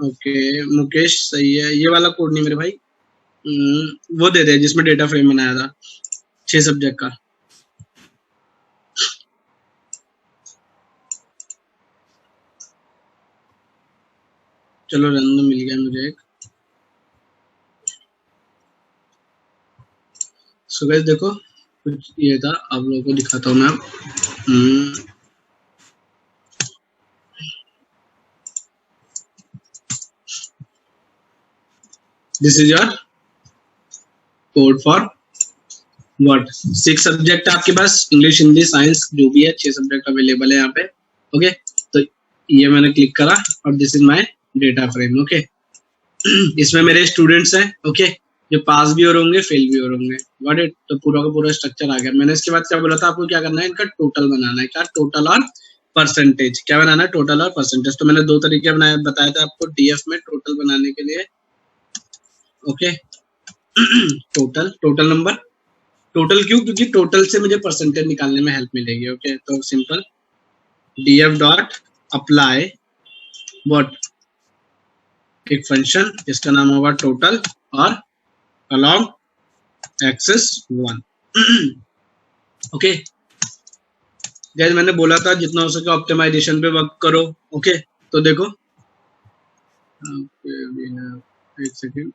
ओके मुकेश, सही है, ये वाला कोड नहीं मेरे भाई, वो दे दे जिसमें डेटा फ्रेम बनाया था 6 सब्जेक्ट का। चलो रैंडम मिल गया मुझे एक। सो गाइस देखो कुछ ये था, आप लोगों को दिखाता हूँ मैं। This is your code for what 6 subject आपके पास, इंग्लिश हिंदी साइंस जो भी है 6 सब्जेक्ट अवेलेबल है यहाँ पे। ओके तो ये मैंने क्लिक करा और this is my data frame. Okay इसमें मेरे स्टूडेंट्स हैं, ओके जो पास भी हो रहे होंगे फेल भी हो रहे होंगे। Got it. तो पूरा का पूरा स्ट्रक्चर आ गया। मैंने इसके बाद क्या बोला था आपको, क्या करना है, इनका टोटल बनाना है। क्या टोटल और परसेंटेज, क्या बनाना है, टोटल और परसेंटेज। तो मैंने 2 तरीके बनाए बताया था आपको डीएफ में टोटल बनाने के लिए। ओके टोटल नंबर, टोटल क्यों, क्योंकि टोटल से मुझे परसेंटेज निकालने में हेल्प मिलेगी। ओके तो simple df dot apply what, एक फंक्शन जिसका नाम होगा टोटल और अलोंग एक्सेस 1। ओके गाइस मैंने बोला था जितना हो सके ऑप्टिमाइजेशन पे वर्क करो। ओके तो देखो एक सेकेंड,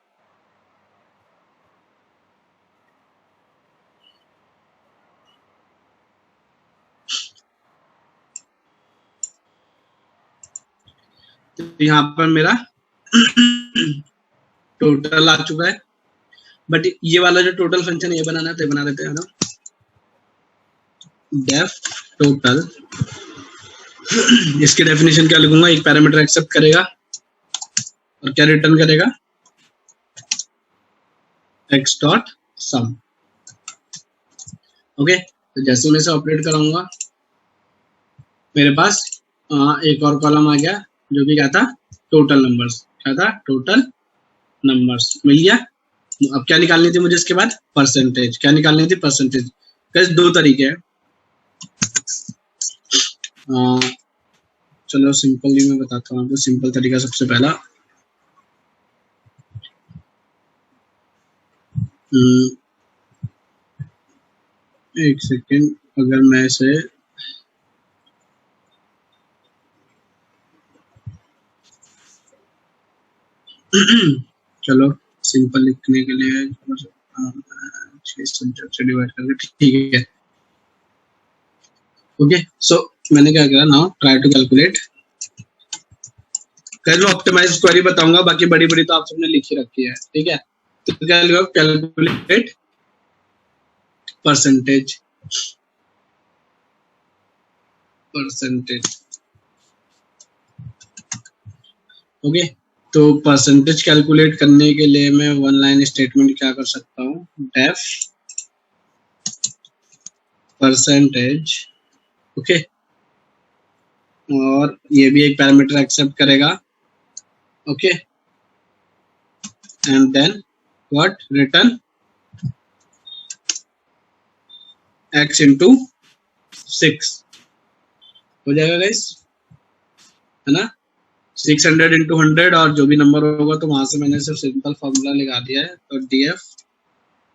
तो यहाँ पर मेरा टोटल आ चुका है। बट ये वाला जो टोटल फंक्शन ये बनाना है तो बना देते हैं ना, डेफ टोटल। इसकी डेफिनेशन क्या लिखूंगा, एक पैरामीटर एक्सेप्ट करेगा और क्या रिटर्न करेगा, x डॉट सम। ओके तो जैसे मैं इसे ऑपरेट कराऊंगा मेरे पास एक और कॉलम आ गया जो कि क्या था, टोटल नंबर्स। क्या था, टोटल नंबर्स मिल गया। अब क्या निकालनी थी मुझे इसके बाद, परसेंटेज। क्या निकालनी थी, परसेंटेज। कैसे, 2 तरीके हैं। चलो सिंपली मैं बताता हूँ आपको। सिंपल तरीका सबसे पहला, एक सेकेंड, अगर मैं इसे चलो सिंपल लिखने के लिए 6 सब्जेक्ट से डिवाइड करके, ठीक है। ओके सो मैंने क्या करा, नाउ ट्राई टू कैलकुलेट। मैं ऑप्टिमाइज क्वेरी बताऊंगा, बाकी बड़ी बड़ी तो आप सबने लिखी रखी है, ठीक है। तो क्या लिखा, कैलकुलेट परसेंटेज, ओके तो परसेंटेज कैलकुलेट करने के लिए मैं 1 लाइन स्टेटमेंट क्या कर सकता हूँ, डेफ परसेंटेज। ओके और ये भी एक पैरामीटर एक्सेप्ट करेगा। Okay and then what, return x into 6 हो जाएगा गाइस, है ना। 600 इंटू 100 और जो भी नंबर होगा, तो वहां से मैंने सिर्फ सिंपल फॉर्मूला लगा दिया है। तो डीएफ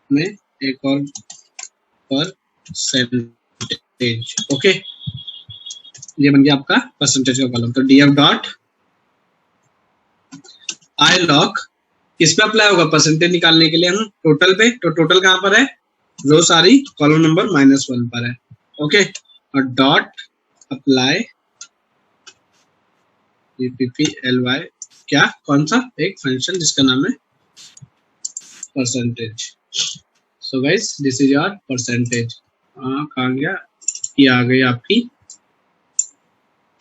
में एक और परसेंटेज। ओके ये बन गया आपका परसेंटेज का कॉलम। तो डीएफ डॉट आई लॉग, किस पे अप्लाई होगा, परसेंटेज निकालने के लिए हम टोटल पे। तो टोटल कहाँ पर है, रो सारी कॉलम नंबर -1 पर है। ओके और डॉट अप्लाई PPLY, क्या, कौन सा, एक फंक्शन जिसका नाम है percentage. So guys this is your percentage. कहाँ गया, ये आ गई आपकी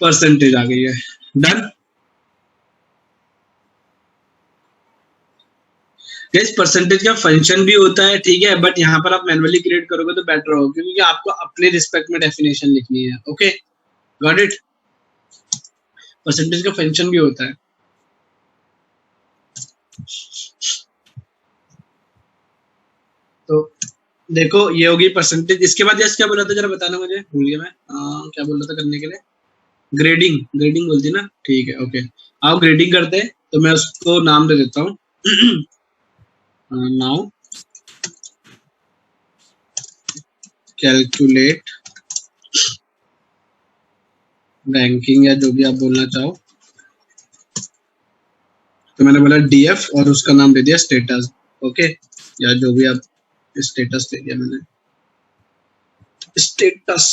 परसेंटेज, आ गई है। डन गाइस, परसेंटेज का फंक्शन भी होता है, ठीक है, बट यहाँ पर आप मैनुअली क्रिएट करोगे तो बेटर होगा, क्योंकि आपको अपने रिस्पेक्ट में डेफिनेशन लिखनी है। Okay got it. परसेंटेज का फंक्शन भी होता है। तो देखो ये होगी परसेंटेज। इसके बाद यस क्या बोला था, जरा बताना मुझे, भूल गया मैं। क्या बोल रहा था करने के लिए, ग्रेडिंग, ग्रेडिंग बोलती ना, ठीक है। ओके आओ ग्रेडिंग करते हैं। तो मैं उसको नाम दे देता हूँ नाउ कैलकुलेट रैंकिंग, या जो भी आप बोलना चाहो। तो मैंने बोला डीएफ और उसका नाम दे दिया स्टेटस। ओके या जो भी आप, स्टेटस दे दिया मैंने, स्टेटस।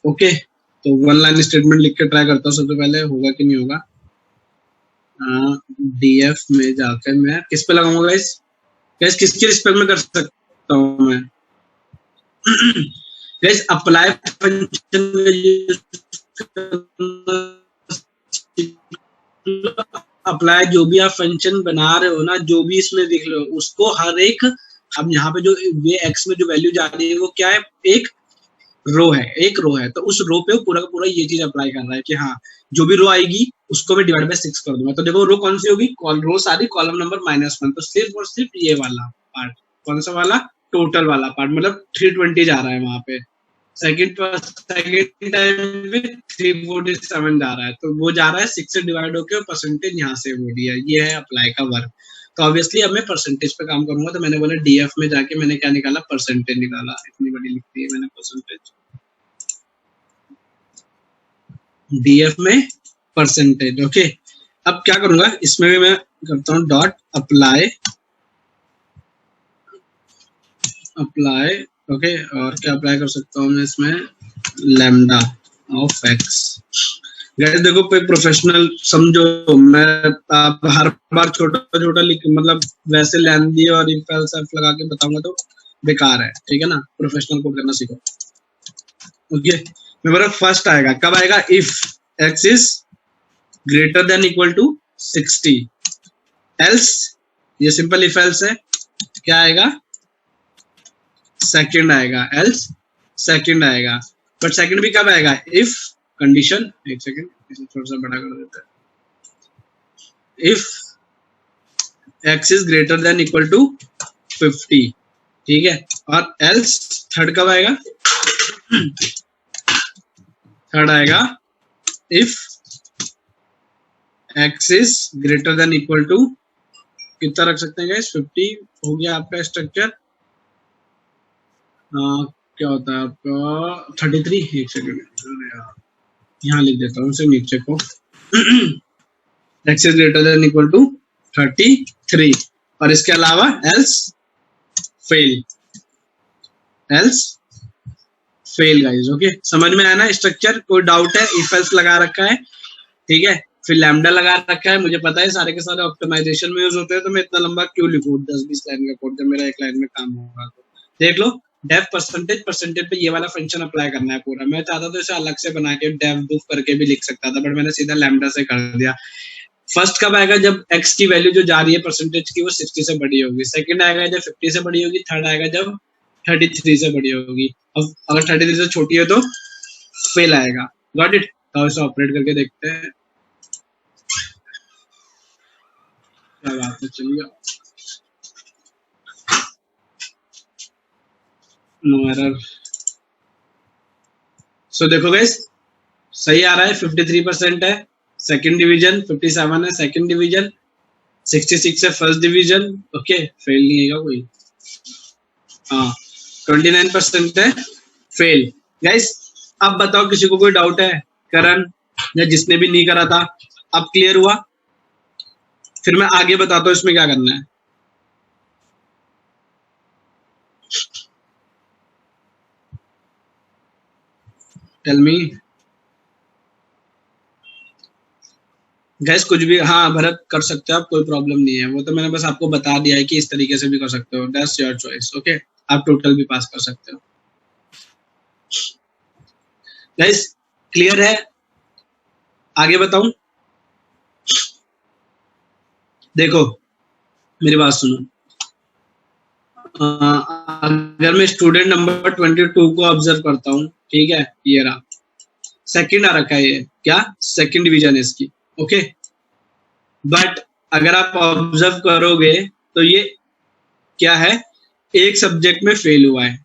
ओके तो 1 लाइन स्टेटमेंट लिख के ट्राई करता हूँ सबसे पहले, होगा कि नहीं होगा। डीएफ में जाकर मैं किस पे लगाऊंगा गाइस? गाइस किसके रिस्पेक्ट में कर सकता हूँ मैं? गाइस अप्लाई फंक्शन अप्लाई जो भी आप फंक्शन बना रहे हो ना, जो भी इसमें देख लो उसको हर एक, अब यहाँ पे जो ये एक्स में जो वैल्यू जा रही है वो क्या है? एक रो है, एक रो है, तो उस रो पे पूरा का पूरा ये चीज अप्लाई कर रहा है कि हाँ जो भी रो आएगी उसको मैं डिवाइड बाय 6 कर दूंगा। तो देखो रो कौन सी होगी? रो सारी कॉलम नंबर -1, तो सिर्फ और सिर्फ ये वाला पार्ट। कौन सा वाला? टोटल वाला पार्ट, मतलब 320 जा रहा है वहां पे। सेकंड टाइम पे 347 जा रहा है, तो वो जा रहा है 6 से डिवाइड होकर, परसेंटेज यहाँ से वो दिया। ये है अप्लाई का वर्क। तो ऑब्वियसली अब मैं परसेंटेज पे काम करूंगा, तो मैंने बोला डीएफ में जाके मैंने क्या निकाला? परसेंटेज निकाला। इतनी बड़ी लिख दी है मैंने परसेंटेज, डीएफ में परसेंटेज। ओके, अब क्या करूंगा इसमें भी मैं करता हूँ डॉट अप्लाई ओके, और क्या अप्लाई कर सकता हूँ मैं इसमें? Lambda of x. गाइस देखो प्रोफेशनल समझो, मैं आप हर बार छोटा छोटा लिख मतलब वैसे लेंदी और इफ एल्स इफ लगा के बताऊंगा तो बेकार है, ठीक है ना? प्रोफेशनल कोड करना सीखो। ओके, मेरा फर्स्ट आएगा, कब आएगा? If x is greater than equal to 60, else, ये सिंपल इफ एल्स है, क्या आएगा? सेकंड आएगा, एल्स सेकंड आएगा। बट सेकंड भी कब आएगा? इफ कंडीशन, एक सेकंड इसे थोड़ा सा बड़ा कर देते हैं, if x is greater than equal to 50, ठीक है? और एल्स थर्ड कब आएगा? थर्ड आएगा if x is greater than equal to, कितना रख सकते हैं गाइस? 50 हो गया आपका स्ट्रक्चर। क्या होता है आपका? 33, एक सेकंड यहाँ लिख देता हूँ इसे नीचे को। X is greater than equal to 33, और इसके अलावा एल्स फेल गाइस। ओके, समझ में आया ना स्ट्रक्चर? कोई डाउट है? इफ एल्स लगा रखा है, ठीक है, फिर लैम्डा लगा रखा है। मुझे पता है सारे के सारे ऑप्टिमाइजेशन में यूज होते हैं, तो मैं इतना लंबा क्यों लिखूं 10-20 लाइन का कोड जब मेरा एक लाइन में काम होगा। तो देख लो, डेफ परसेंटेज पे ये वाला फंक्शन अप्लाई करना है पूरा। मैं चाहता था इसे अलग से बना के डेफ डूफ करके भी लिख सकता था, बट मैंने सीधा लैम्डा से कर दिया। फर्स्ट कब आएगा? जब एक्स की वैल्यू जो जा रही है परसेंटेज की वो 60 से बड़ी होगी। सेकंड आएगा जब 50 से बड़ी होगी। थर्ड आएगा जब 33 से बड़ी होगी। अब अगर 33 से छोटी हो तो फेल आएगा। Got it? तो इसे ऑपरेट करके देखते हैं क्या बात है। चलिए, नो एरर। सो देखो गाइस, सही आ रहा है, 53% है सेकंड डिवीजन, 57 है सेकंड डिवीजन, 66 है फर्स्ट डिवीजन। ओके, फेल नहीं है कोई। हाँ, 29% है फेल। गाइस अब बताओ किसी को कोई डाउट है? करण या जिसने भी नहीं करा था, अब क्लियर हुआ? फिर मैं आगे बताता हूँ इसमें क्या करना है। टेल मी गैस, कुछ भी। हाँ भरत, कर सकते हो आप, कोई प्रॉब्लम नहीं है। वो तो मैंने बस आपको बता दिया है कि इस तरीके से भी कर सकते हो। That's your choice. ओके, आप टोटल भी पास कर सकते हो। गैस क्लियर है? आगे बताऊं? देखो मेरी बात सुनो। अगर मैं स्टूडेंट नंबर 22 को ऑब्जर्व करता हूँ, ठीक है, ये रहा, सेकंड आ रखा है, ये क्या? सेकंड डिवीजन है इसकी। ओके, बट अगर आप ऑब्जर्व करोगे तो ये क्या है? एक सब्जेक्ट में फेल हुआ है,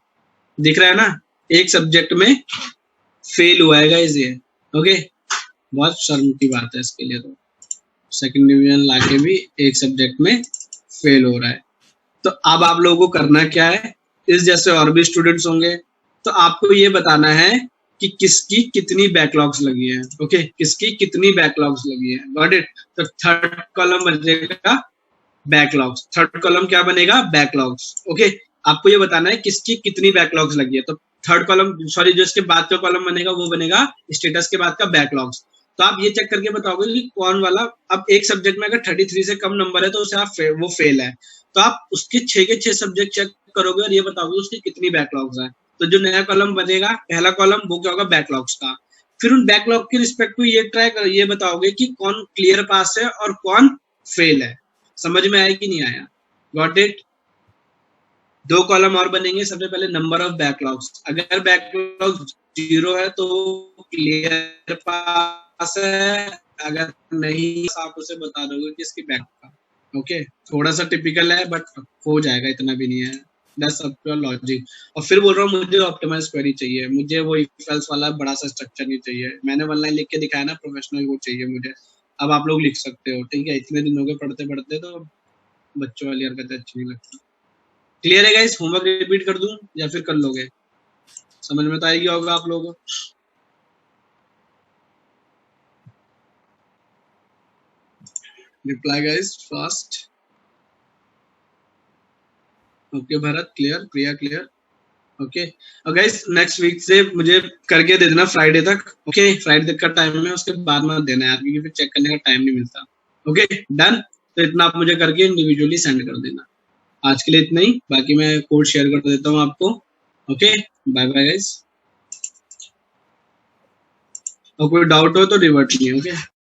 दिख रहा है ना? एक सब्जेक्ट में फेल हुआ है गाइस ये। ओके, बहुत शर्म की बात है इसके लिए। तो सेकंड डिवीजन लाके भी एक सब्जेक्ट में फेल हो रहा है। तो अब आप लोगों को करना क्या है? इस जैसे और भी स्टूडेंट्स होंगे, तो आपको ये बताना है कि किसकी कितनी बैकलॉग्स लगी है। ओके, किसकी कितनी बैकलॉग्स लगी है। Got it? तो थर्ड कॉलम बनेगा बैकलॉग्स। थर्ड कॉलम क्या बनेगा? बैकलॉग्स। ओके, आपको ये बताना है किसकी कितनी बैकलॉग्स लगी है। तो थर्ड कॉलम, सॉरी, जो इसके बाद का कॉलम बनेगा वो बनेगा स्टेटस के बाद का बैकलॉग्स। तो आप ये चेक करके बताओगे कि कौन वाला, अब एक सब्जेक्ट में अगर 33 से कम नंबर है तो उसे आप वो फेल है, तो आप उसके 6 के 6 सब्जेक्ट चेक करोगे और ये बताओगे उसकी कितनी बैकलॉग्स है। तो जो नया कॉलम बनेगा, पहला कॉलम वो क्या होगा, बैकलॉग्स का। फिर उन बैकलॉग के रिस्पेक्ट टू ये बताओगे कि कौन क्लियर पास है और कौन फेल है। समझ में आया कि नहीं आया? Got it? 2 कॉलम और बनेंगे। सबसे पहले नंबर ऑफ बैकलॉग्स, अगर बैकलॉग 0 है तो क्लियर पास है, अगर नहीं आप उसे बता दोगे कि इसकी बैक का। ओके, थोड़ा सा टिपिकल है बट हो जाएगा, इतना भी नहीं है। That's up to logic. और फिर बोल रहा हूँ मुझे ऑप्टिमाइज क्वेरी चाहिए, मुझे वो इफ एल्स वाला बड़ा सा स्ट्रक्चर नहीं चाहिए। मैंने 1 लाइन लिख के दिखाया ना, प्रोफेशनल वो चाहिए मुझे। अब आप लोग लिख सकते हो, ठीक है? इतने दिन हो गए पढ़ते पढ़ते तो बच्चों वाली हरकतें अच्छी नहीं लगती। क्लियर है गाइस? होमवर्क रिपीट कर दूं या फिर कर लोगे? समझ में तो आएगी होगा आप लोगों को। Reply guys fast. Okay Bharat clear, Priya clear. Okay, और गाइस नेक्स्ट वीक से मुझे करके दे देना फ्राइडे तक। ओके, फ्राइडे तक का टाइम है, उसके बाद मत देना यार, क्योंकि फिर चेक करने का टाइम नहीं मिलता। Okay done? तो इतना आप मुझे करके इंडिविजुअली सेंड कर देना। आज के लिए इतना ही, बाकी मैं कोड शेयर कर देता हूँ आपको। Okay, bye bye guys. और कोई डाउट हो तो रिवर्ट नहीं, ओके।